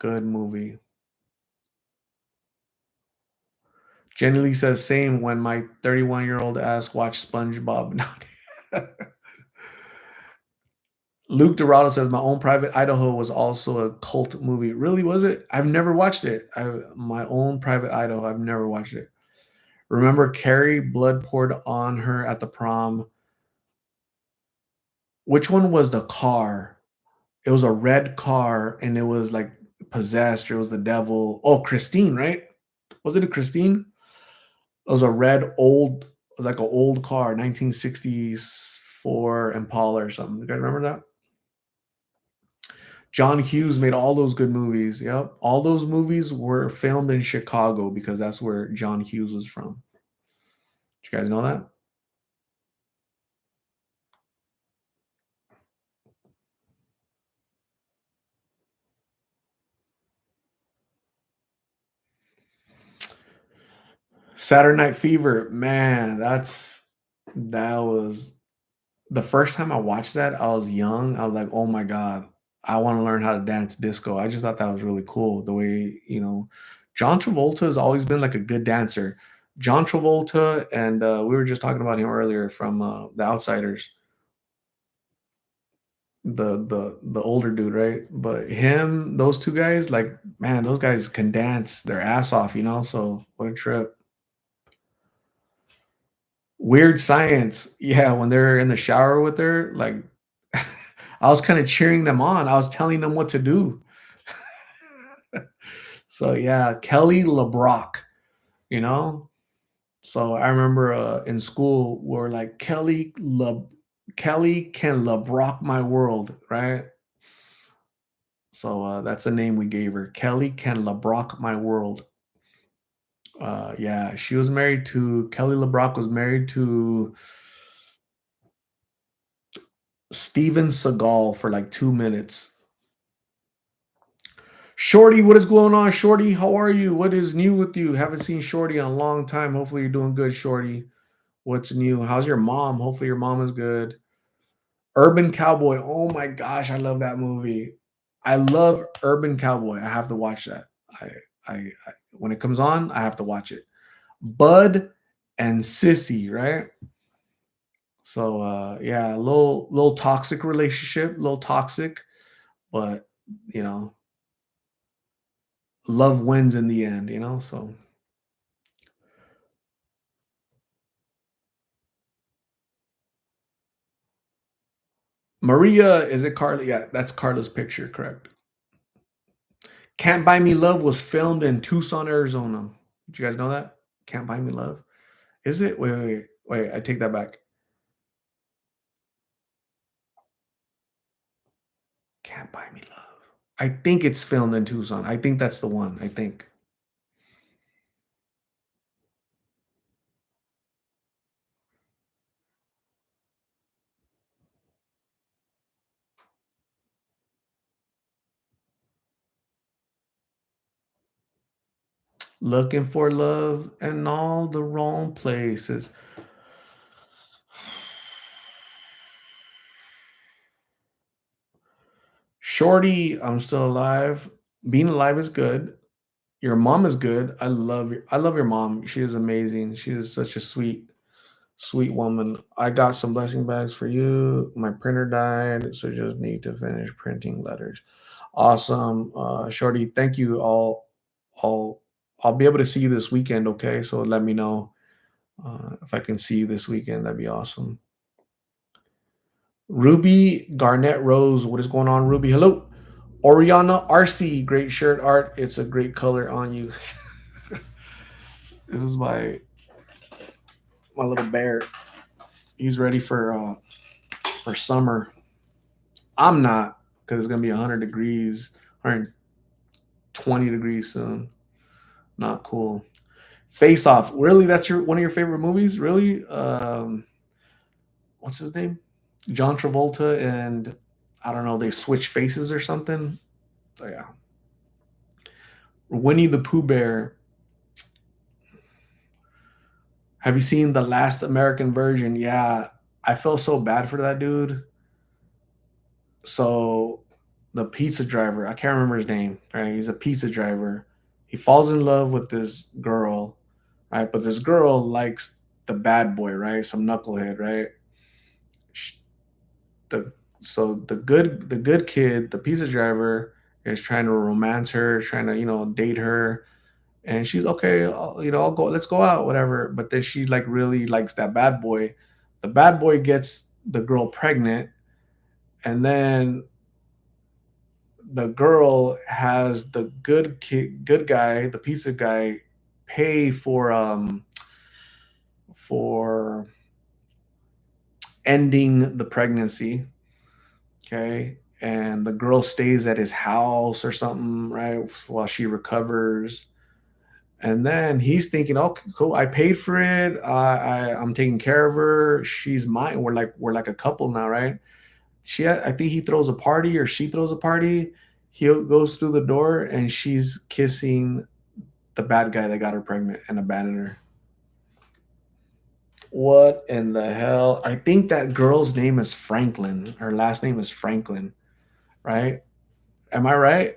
Speaker 1: Good movie. Jenny Lee says same when my 31-year-old ass watched SpongeBob. Luke Dorado says my own private Idaho was also a cult movie. Really was it? I've never watched it. My own private Idaho. I've never watched it. Remember Carrie blood poured on her at the prom. Which one was the car? It was a red car and it was like possessed. Or it was the devil. Oh, Christine, right? Was it a Christine? It was a red old, like an old car, 1964 Impala or something. You guys remember that? John Hughes made all those good movies. Yep. All those movies were filmed in Chicago because that's where John Hughes was from. Did you guys know that? Saturday Night Fever, man, that was the first time I watched that. I was young. I was like, oh my God, I want to learn how to dance disco. I just thought that was really cool. The way, John Travolta has always been like a good dancer. John Travolta, and we were just talking about him earlier from The Outsiders, the older dude, right? But him, those two guys, like, man, those guys can dance their ass off, So what a trip. Weird Science, yeah, when they're in the shower with her, like, I was kinda cheering them on, I was telling them what to do. So, yeah, Kelly LeBrock, you know? So, I remember, in school, we're like, Kelly can LeBrock my world," right? So, that's the name we gave her, Kelly can LeBrock my world. Yeah, she was married to Kelly LeBrock was married to Steven Seagal for, like, 2 minutes. Shorty, what is going on, Shorty? How are you? What is new with you? Haven't seen Shorty in a long time. Hopefully, you're doing good, Shorty. What's new? How's your mom? Hopefully, your mom is good. Urban Cowboy. Oh my gosh, I love that movie. I love Urban Cowboy. I have to watch that. I when it comes on, I have to watch it. Bud and Sissy, right? So yeah, little toxic relationship, little toxic, but you know, love wins in the end. So Maria, is it Carla? Yeah, that's Carla's picture, correct. Can't Buy Me Love was filmed in Tucson, Arizona. Did you guys know that? Can't Buy Me Love? Is it? Wait, I take that back. Can't Buy Me Love. I think it's filmed in Tucson. I think that's the one. I think. Looking for love in all the wrong places. Shorty, I'm still alive. Being alive is good. Your mom is good. I love your mom. She is amazing. She is such a sweet woman. I got some blessing bags for you. My printer died, so just need to finish printing letters. Awesome. Shorty, thank you. I'll I'll be able to see you this weekend, okay? So let me know if I can see you this weekend. That'd be awesome. Ruby Garnett Rose, what is going on, Ruby? Hello. Oriana RC, great shirt art. It's a great color on you. This is my little bear. He's ready for summer. I'm not because it's gonna be 100 degrees, 120 degrees soon. Not cool. Face Off. Really, that's your one of your favorite movies? Really? What's his name? John Travolta and I don't know. They switch faces or something. So yeah. Winnie the Pooh Bear. Have you seen the last American version? Yeah, I felt so bad for that dude. So the pizza driver. I can't remember his name. Right, he's a pizza driver. He falls in love with this girl, right? But this girl likes the bad boy, right? Some knucklehead, right? Sh- The so the good kid, the pizza driver, is trying to romance her, trying to date her, and she's okay. I'll go. Let's go out, whatever. But then she like really likes that bad boy. The bad boy gets the girl pregnant, and then the girl has the good guy, the pizza guy, pay for ending the pregnancy. Okay. And the girl stays at his house or something, right? While she recovers. And then he's thinking, okay, cool. I paid for it. I'm taking care of her. She's mine. We're like a couple now, right? I think he throws a party or she throws a party. He goes through the door and she's kissing the bad guy that got her pregnant and abandoned her. What in the hell? I think that girl's name is Franklin. Her last name is Franklin, right? Am I right?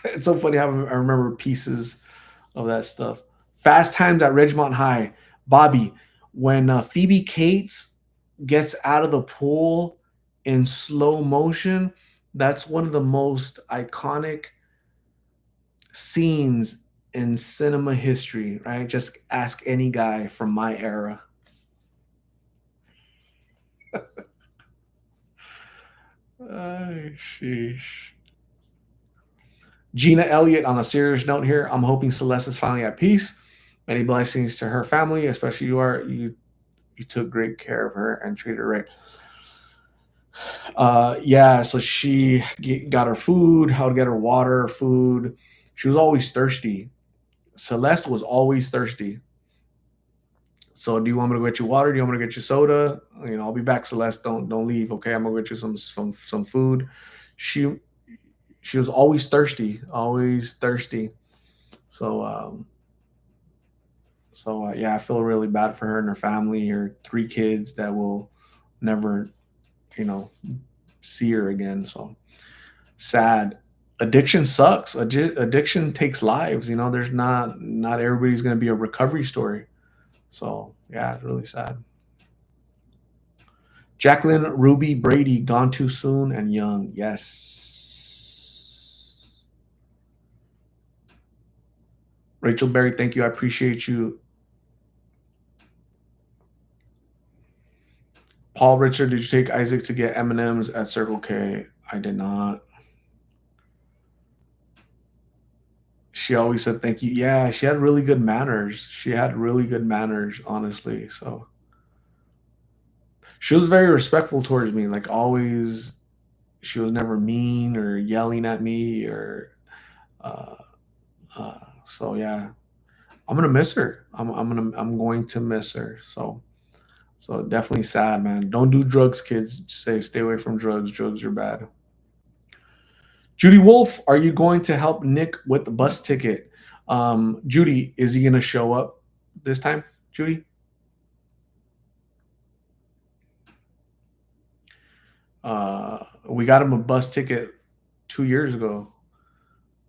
Speaker 1: It's so funny how I remember pieces of that stuff. Fast Times at Ridgemont High. Bobby, when Phoebe Cates gets out of the pool in slow motion, that's one of the most iconic scenes in cinema history, right? Just ask any guy from my era. Sheesh. Gina Elliott, on a serious note here, I'm hoping Celeste is finally at peace. Many blessings to her family, especially you took great care of her and treated her right. Yeah, so she got her food, how to get her water, food. She was always thirsty. Celeste was always thirsty. So, do you want me to get you water? Do you want me to get you soda? I'll be back, Celeste. Don't leave, okay? I'm gonna get you some food. She she was always thirsty, always thirsty. So yeah, I feel really bad for her and her family, her three kids that will never, you know, see her again. So sad. Addiction sucks. Addiction takes lives. There's not everybody's gonna be a recovery story. So yeah, it's really sad. Jacqueline Ruby Brady, gone too soon and young. Yes. Rachel Berry, thank you. I appreciate you. Paul Richard, did you take Isaac to get M&Ms at Circle K? I did not. She always said thank you. Yeah, she had really good manners. She had really good manners, honestly. So she was very respectful towards me. Like always, she was never mean or yelling at me or. Uh, so yeah, I'm gonna miss her. I'm going to miss her. So definitely sad, man. Don't do drugs, kids. Stay away from drugs. Drugs are bad. Judy Wolf, are you going to help Nick with the bus ticket? Judy, is he gonna show up this time? Judy? We got him a bus ticket 2 years ago.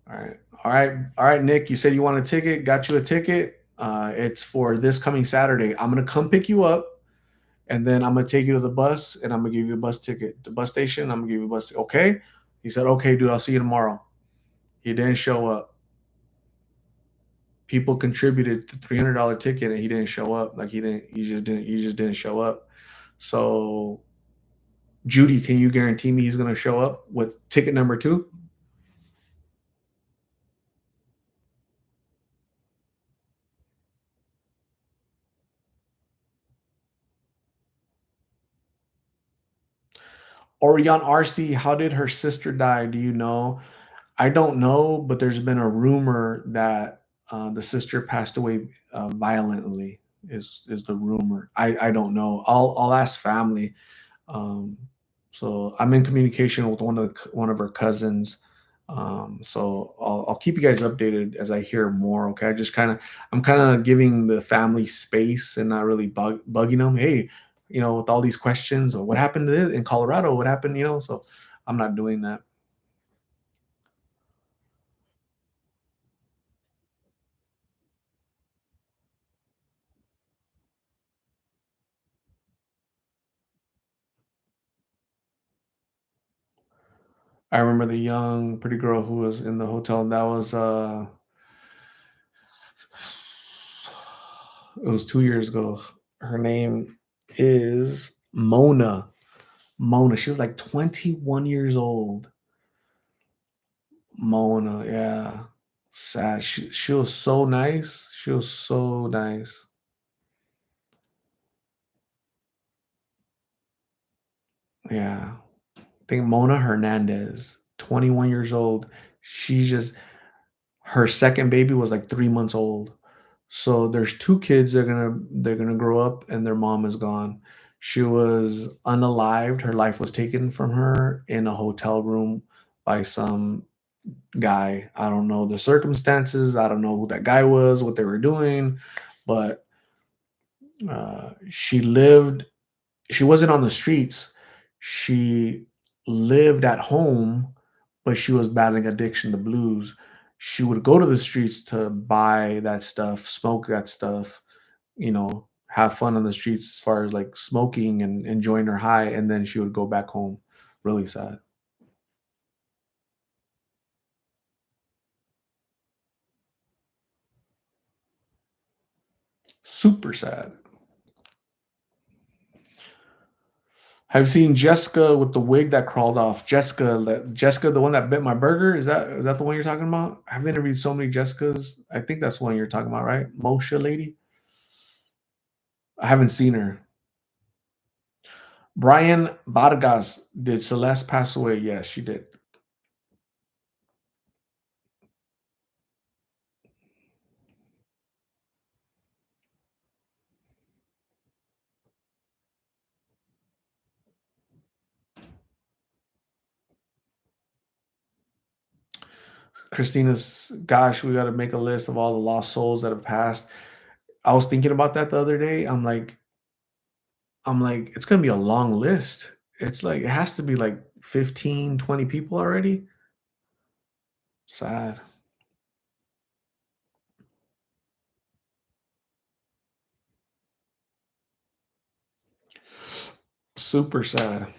Speaker 1: All right. All right. All right, Nick. You said you want a ticket. Got you a ticket. It's for this coming Saturday. I'm gonna come pick you up, and then I'm gonna take you to the bus, and I'm gonna give you a bus ticket. The bus station. I'm gonna give you a bus. Okay. He said, "Okay, dude. I'll see you tomorrow." He didn't show up. People contributed the $300 ticket, and he didn't show up. Like he didn't. He just didn't show up. So, Judy, can you guarantee me he's gonna show up with ticket number two? Orion RC, how did her sister die? Do you know? I don't know, but there's been a rumor that the sister passed away violently. Is the rumor? I don't know. I'll ask family. Um, so I'm in communication with one of her cousins. So I'll keep you guys updated as I hear more. Okay, I'm kind of giving the family space and not really bugging them. Hey, with all these questions or what happened to this in Colorado? What happened? So I'm not doing that. I remember the young pretty girl who was in the hotel. That was it was 2 years ago. Her name is Mona. Mona. She was like 21 years old. Mona, yeah. Sad. She was so nice. She was so nice. Yeah. I think Mona Hernandez, 21 years old. She just her second baby was like 3 months old. So there's two kids they're gonna grow up and their mom is gone. She was unalived. Her life was taken from her in a hotel room by some guy. I don't know the circumstances. I don't know who that guy was, what they were doing, but she lived. She wasn't on the streets. She lived at home, but she was battling addiction to blues. She would go to the streets to buy that stuff, smoke that stuff, have fun on the streets as far as like smoking and enjoying her high, and then she would go back home. Really sad. Super sad. Have you seen Jessica with the wig that crawled off? Jessica, the one that bit my burger. Is that the one you're talking about? I've interviewed so many Jessicas. I think that's the one you're talking about, right? Moshe lady. I haven't seen her. Brian Vargas. Did Celeste pass away? Yes, she did. Christina's. Gosh, we got to make a list of all the lost souls that have passed. I was thinking about that the other day. I'm like, it's gonna be a long list. It's like it has to be like 15, 20 people already. Sad. Super sad.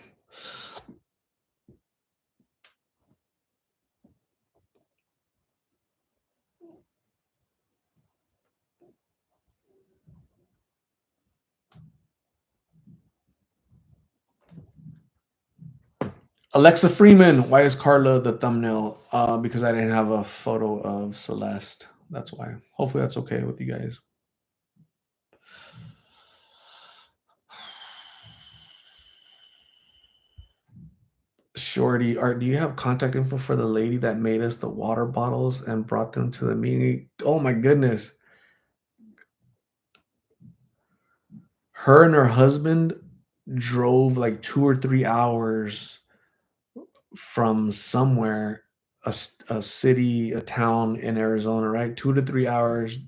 Speaker 1: Alexa Freeman, why is Carla the thumbnail? Because I didn't have a photo of Celeste. That's why. Hopefully that's okay with you guys. Shorty, Art, do you have contact info for the lady that made us the water bottles and brought them to the meeting? Oh my goodness. Her and her husband drove like 2 or 3 hours from somewhere, a city, a town in Arizona, right? 2 to 3 hours.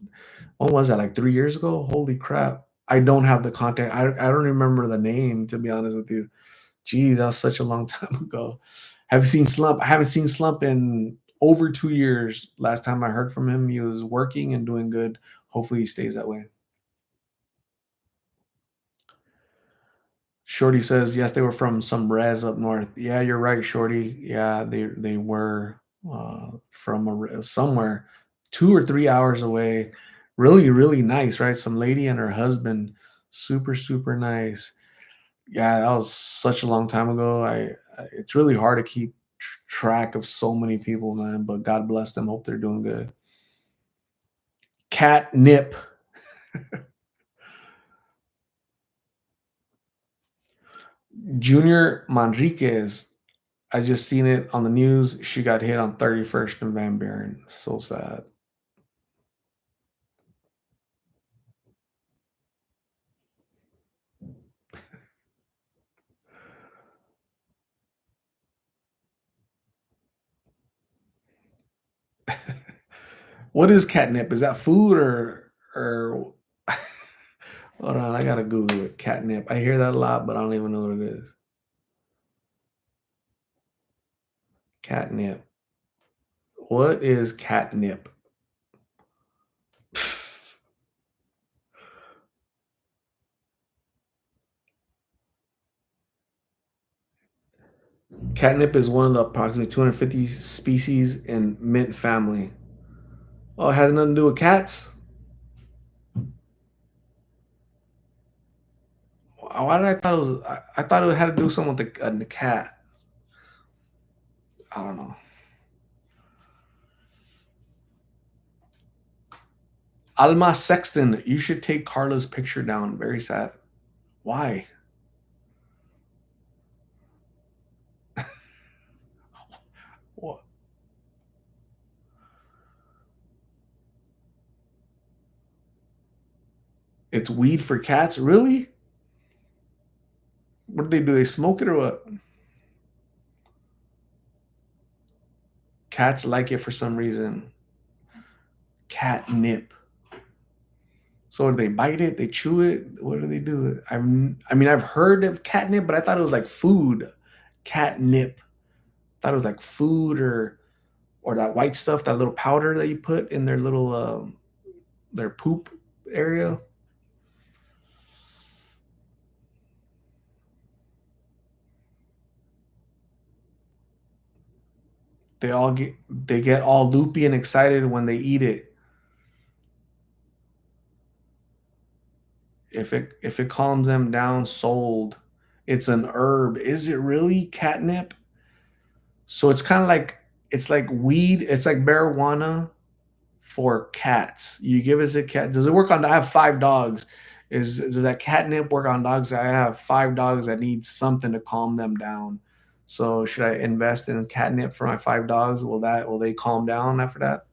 Speaker 1: When was that? Like 3 years ago? Holy crap! I don't have the contact. I don't remember the name to be honest with you. Gee, that was such a long time ago. Have you seen Slump? I haven't seen Slump in over 2 years. Last time I heard from him, he was working and doing good. Hopefully, he stays that way. Shorty says, yes, they were from some res up north. Yeah, you're right, Shorty. Yeah, they were from somewhere 2 or 3 hours away. Really, really nice, right? Some lady and her husband, super, super nice. Yeah, that was such a long time ago. It's really hard to keep track of so many people, man. But God bless them. Hope they're doing good. Catnip. Junior Manriquez. I just seen it on the news. She got hit on 31st in Van Buren. So sad. What is catnip? Is that food or hold on, I gotta Google it. Catnip. I hear that a lot, but I don't even know what it is. Catnip. What is catnip? Catnip is one of the approximately 250 species in mint family. Oh, it has nothing to do with cats? Why did I thought it was? I thought it had to do something with the cat. I don't know. Alma Sexton, you should take Carla's picture down. Very sad. Why? What? It's weed for cats? Really? What do? They smoke it or what? Cats like it for some reason. Catnip. So do they bite it? They chew it? What do they do? I mean, I've heard of catnip, but I thought it was like food. Catnip. Thought it was like food or that white stuff, that little powder that you put in their little their poop area. They get all loopy and excited when they eat it. If it calms them down, sold. It's an herb. Is it really catnip? So it's like weed. It's like marijuana for cats. You give us a cat. Does it work on? I have 5 dogs. Does that catnip work on dogs? I have 5 dogs that need something to calm them down. So should I invest in catnip for my 5 dogs? Will they calm down after that?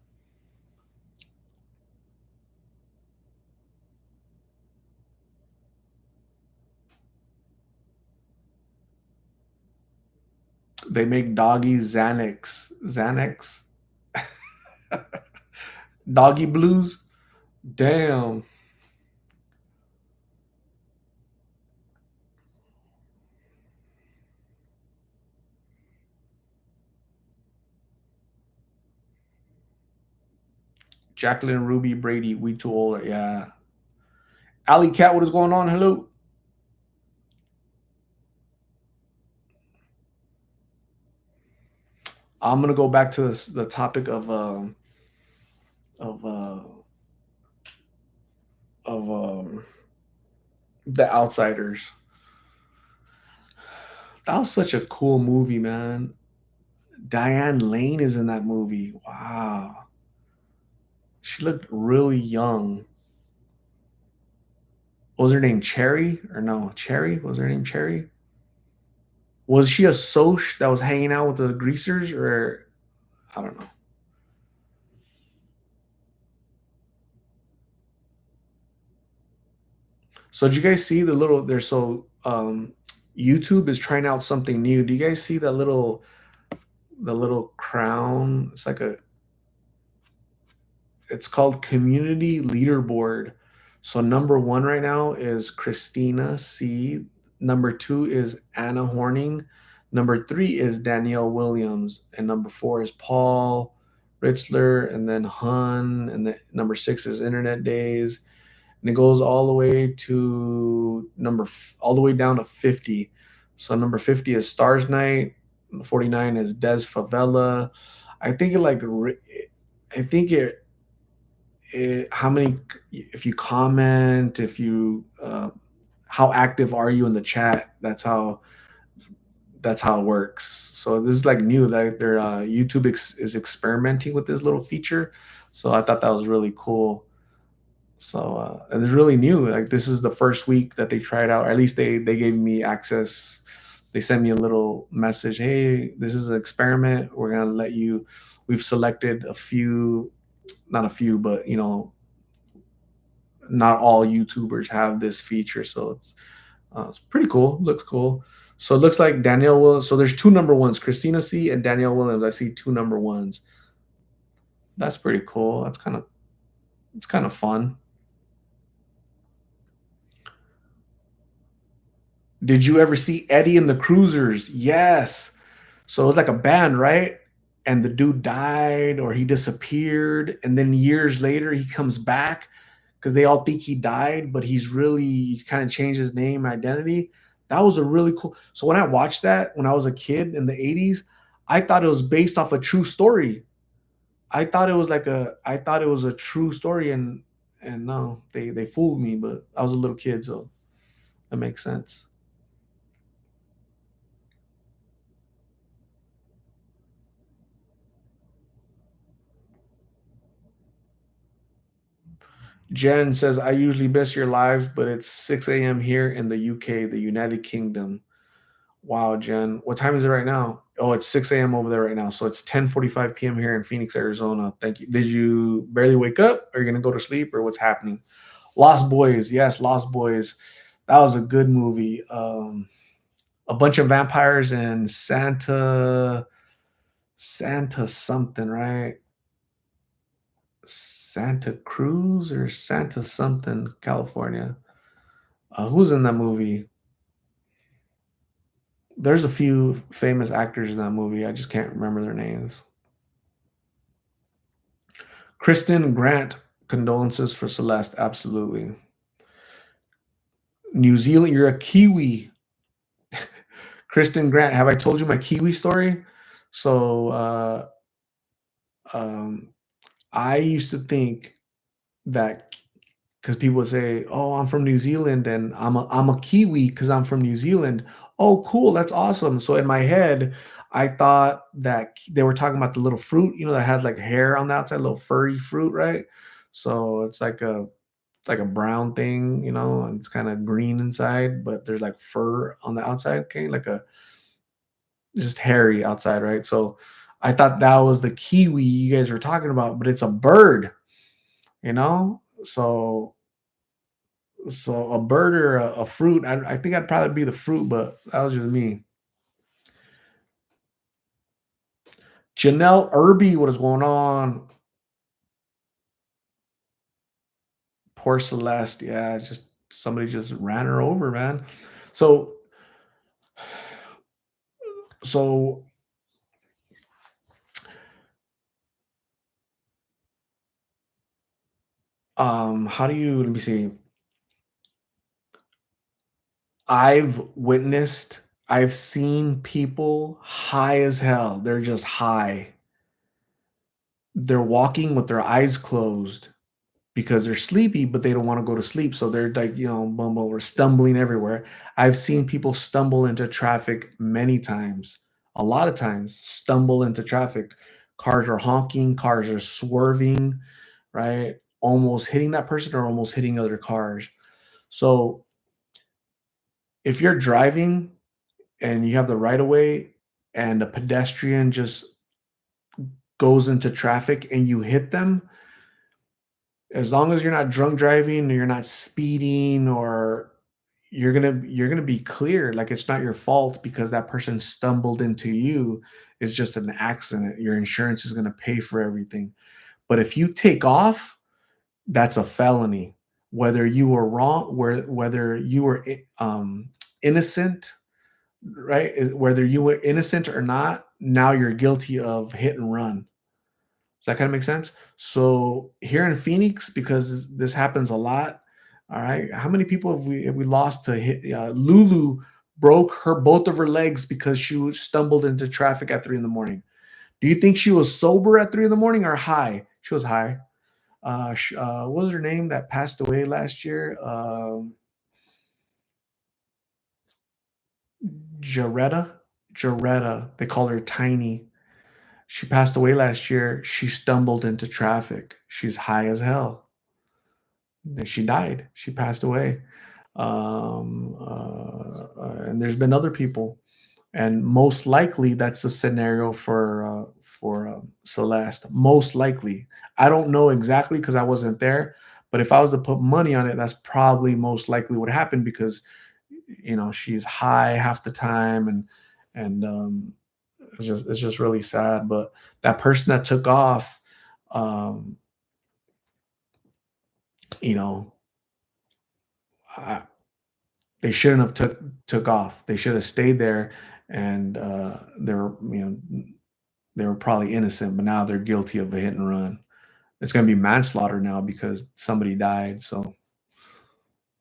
Speaker 1: They make doggy Xanax. Xanax? Doggy blues? Damn. Jacqueline Ruby Brady, we too old. Yeah. Alley Cat, what is going on? Hello. I'm gonna go back to the topic of uh, of the Outsiders. That was such a cool movie, man. Diane Lane is in that movie. Wow, she looked really young. What was her name? Cherry or no? Cherry? What was her name? Cherry? Was she a soch that was hanging out with the greasers, or I don't know. So did you guys see the little? There's so YouTube is trying out something new. Do you guys see that little the little crown? It's called Community Leaderboard. So number one right now is Christina C. Number two is Anna Horning. Number three is Danielle Williams, and number four is Paul Ritzler, and then Hun, and then number six is Internet Days, and it goes all the way to all the way down to 50. So number 50 is Stars Night, 49 is Des Favela. I think I think how many, if you comment, if you how active are you in the chat? That's how it works. So this is like new, like their YouTube is experimenting with this little feature. So I thought that was really cool. So and it's really new. Like this is the first week that they tried out. Or at least they gave me access. They sent me a little message. Hey, this is an experiment. We're gonna let you. We've selected a few, not a few, but not all YouTubers have this feature. So it's pretty cool. Looks cool. So it looks like Danielle Williams. So there's two number ones, Christina C and Danielle Williams. I see two number ones. That's pretty cool. It's kind of fun. Did you ever see Eddie and the Cruisers? Yes. So it was like a band, right? and the dude died or he disappeared, and then years later he comes back because they all think he died, but he's really kind of changed his name and identity. That was a really cool. So when I watched that when I was a kid in the 80s, I thought it was based off a true story. I thought it was a true story, and no, they fooled me, but I was a little kid, so that makes sense. Jen says, I usually miss your lives, but it's 6 a.m. here in the UK, the United Kingdom. Wow, Jen. What time is it right now? Oh, it's 6 a.m. over there right now. So it's 10:45 p.m. here in Phoenix, Arizona. Thank you. Did you barely wake up? Are you gonna go to sleep or what's happening? Lost Boys. Yes, Lost Boys. That was a good movie. A bunch of vampires and Santa something, right? Santa Cruz or Santa something, California. Who's in that movie? There's a few famous actors in that movie. I just can't remember their names. Kristen Grant, condolences for Celeste. Absolutely. New Zealand, you're a Kiwi. Kristen Grant, have I told you my Kiwi story? So um, I used to think that because people would say, "Oh, I'm from New Zealand and I'm a Kiwi because I'm from New Zealand." Oh, cool, that's awesome. So in my head, I thought that they were talking about the little fruit, that had like hair on the outside, little furry fruit, right? So it's like a brown thing, and it's kind of green inside, but there's like fur on the outside, okay, like a just hairy outside, right? So I thought that was the kiwi you guys were talking about, but it's a bird, you know. So a bird or a fruit. I think I'd probably be the fruit, but that was just me. Janelle Irby, what is going on? Poor Celeste. Yeah, it's just somebody just ran her over, man. So so how do you let me see. I've seen people high as hell. They're just high. They're walking with their eyes closed because they're sleepy, but they don't want to go to sleep. So they're like, bumble or stumbling everywhere. I've seen people stumble into traffic many times, a lot of times, stumble into traffic. Cars are honking, cars are swerving, right? Almost hitting that person or almost hitting other cars. So if you're driving and you have the right of way and a pedestrian just goes into traffic and you hit them, as long as you're not drunk driving or you're not speeding or you're gonna be clear, like it's not your fault because that person stumbled into you. It's just an accident. Your insurance is gonna pay for everything. But if you take off, that's a felony. Whether you were wrong, whether you were innocent, right? Whether you were innocent or not, now you're guilty of hit and run. Does that kind of make sense? So here in Phoenix, because this happens a lot, all right. How many people have we lost to hit? Lulu broke both of her legs because she stumbled into traffic at 3 in the morning. Do you think she was sober at 3 in the morning or high? She was high. What was her name that passed away last year? Jaretta. Jaretta. They call her Tiny. She passed away last year. She stumbled into traffic. She's high as hell. Then she died. She passed away. And there's been other people, and most likely that's the scenario for Celeste. Most likely, I don't know exactly because I wasn't there, but if I was to put money on it, that's probably most likely what happened because she's high half the time, and it's just really sad. But that person that took off, um, you know, I, they shouldn't have took off. They should have stayed there, and they they were probably innocent, but now they're guilty of a hit and run. It's gonna be manslaughter now because somebody died. So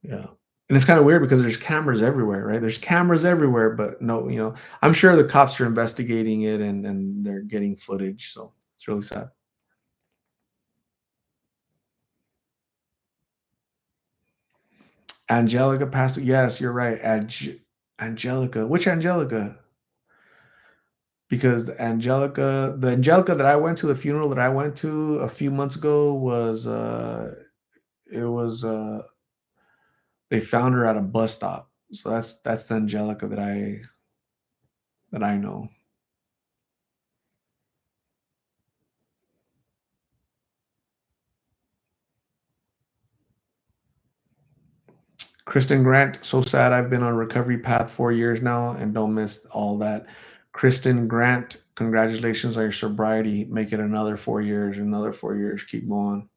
Speaker 1: yeah. And it's kind of weird because there's cameras everywhere, right? There's cameras everywhere, but no, I'm sure the cops are investigating it and they're getting footage. So it's really sad. Angelica passed. Yes, you're right. Angelica. Which Angelica? Because the Angelica that I went to, the funeral that I went to a few months ago was it was they found her at a bus stop. So that's the Angelica that I know. Kristen Grant, so sad. I've been on recovery path 4 years now and don't miss all that. Kristen Grant, congratulations on your sobriety. Make it another 4 years, another 4 years. Keep going.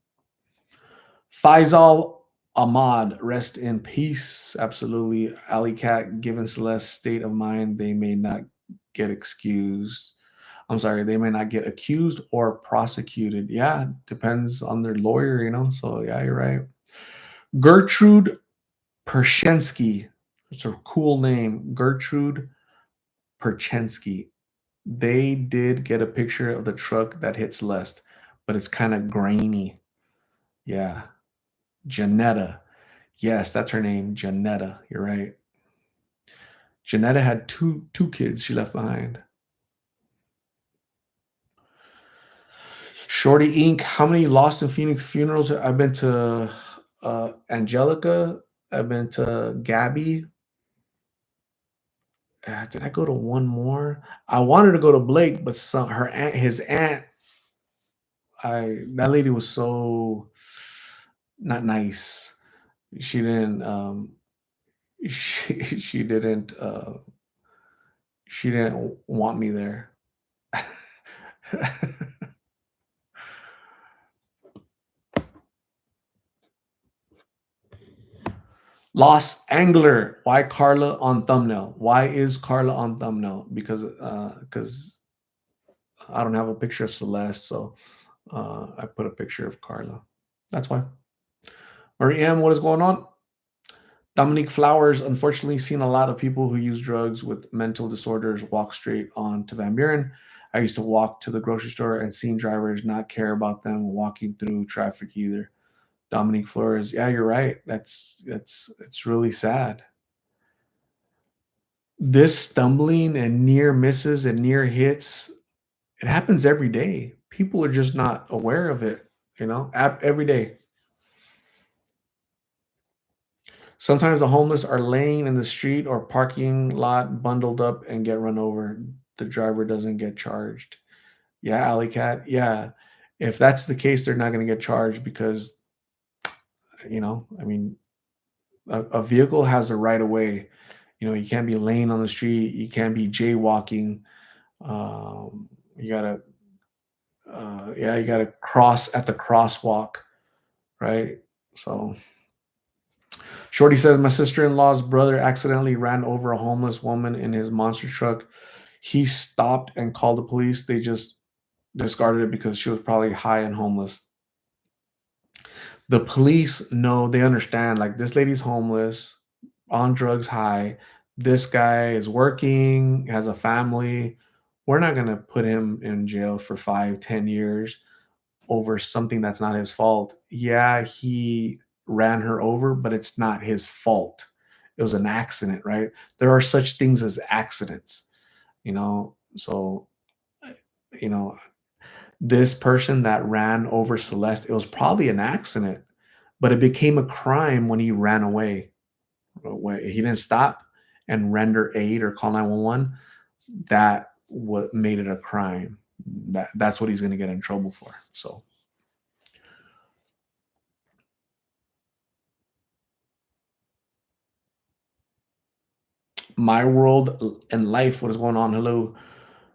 Speaker 1: Faisal Ahmad, rest in peace. Absolutely. Ali Cat, given Celeste's state of mind, they may not get excused. I'm sorry, they may not get accused or prosecuted. Yeah, depends on their lawyer. So yeah, you're right. Gertrude Pershensky. It's a cool name. Gertrude Perchensky. They did get a picture of the truck that hit Celeste, but it's kind of grainy. Yeah. Janetta. Yes, that's her name. Janetta. You're right. Janetta had two kids she left behind. Shorty Inc. How many Lost in Phoenix funerals? I've been to Angelica. I've been to Gabby. Did I go to one more? I wanted to go to Blake, but his aunt, that lady was so not nice. She didn't. She didn't. She didn't want me there. Lost Angler. Why Carla on thumbnail? Why is Carla on thumbnail? Because I don't have a picture of Celeste, so I put a picture of Carla. That's why. Marie M, what is going on? Dominique Flowers, unfortunately, seen a lot of people who use drugs with mental disorders walk straight on to Van Buren. I used to walk to the grocery store and seen drivers not care about them walking through traffic either. Dominique Flores, yeah, you're right. It's really sad. This stumbling and near misses and near hits, it happens every day. People are just not aware of it, every day. Sometimes the homeless are laying in the street or parking lot bundled up and get run over. The driver doesn't get charged. Yeah, Alley Cat. Yeah. If that's the case, they're not going to get charged because, I mean, a vehicle has the right of way. You can't be laying on the street. You can't be jaywalking. You gotta, yeah, you gotta cross at the crosswalk, right? So, Shorty says my sister-in-law's brother accidentally ran over a homeless woman in his monster truck. He stopped and called the police. They just discarded it because she was probably high and homeless. The police know, they understand, like, this lady's homeless, on drugs, high. This guy is working, has a family. We're not going to put him in jail for 5, 10 years over something that's not his fault. Yeah, he ran her over, but it's not his fault. It was an accident, right? There are such things as accidents, So, you know, this person that ran over Celeste, it was probably an accident, but it became a crime when he ran away. When he didn't stop and render aid or call 911. That what made it a crime. That's what he's going to get in trouble for. So, my world and life, what is going on? Hello.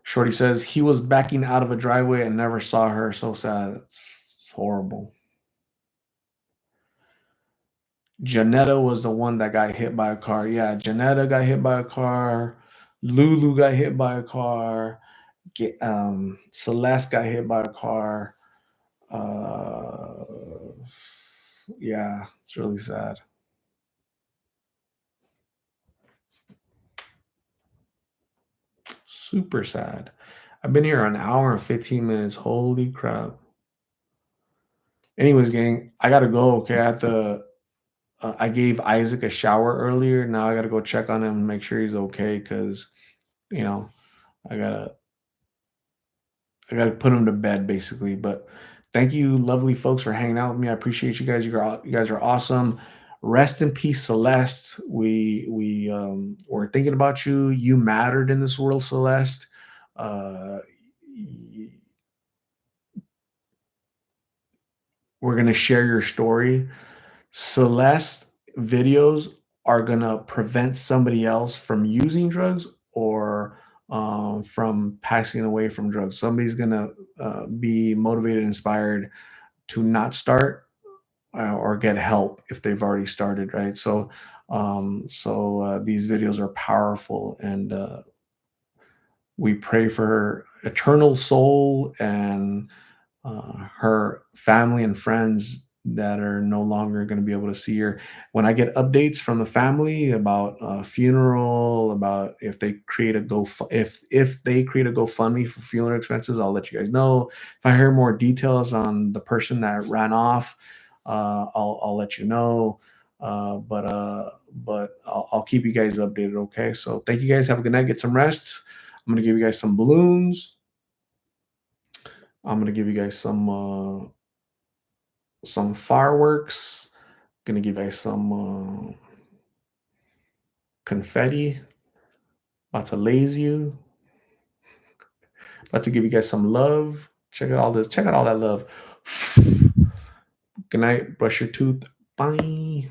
Speaker 1: Shorty says he was backing out of a driveway and never saw her. So sad. It's horrible. Janetta was the one that got hit by a car. Yeah, Janetta got hit by a car. Lulu got hit by a car. Celeste got hit by a car. Uh, yeah, it's really sad. Super sad. I've been here an hour and 15 minutes. Holy crap. Anyways, gang, I gotta go. Okay, I have to. I gave Isaac a shower earlier. Now I gotta go check on him and make sure he's okay. Cause you know I gotta I gotta put him to bed basically. But thank you, lovely folks, for hanging out with me. I appreciate you guys. You guys are awesome. Rest in peace, Celeste. We were thinking about you. You mattered in this world, Celeste. Uh, y- we're gonna share your story. Celeste videos are gonna prevent somebody else from using drugs or from passing away from drugs. Somebody's gonna be motivated, inspired to not start or get help if they've already started, right? So these videos are powerful, and we pray for her eternal soul and her family and friends that are no longer going to be able to see her. When I get updates from the family about a funeral, about if they create a if they create a GoFundMe for funeral expenses, I'll let you guys know. If I hear more details on the person that ran off, I'll let you know. But I'll keep you guys updated. Okay. So thank you guys. Have a good night. Get some rest. I'm gonna give you guys some balloons. I'm gonna give you guys some fireworks. Gonna give you guys some confetti. About to laze you. About to give you guys some love. Check out all this. Check out all that love. Good night. Brush your tooth. Bye.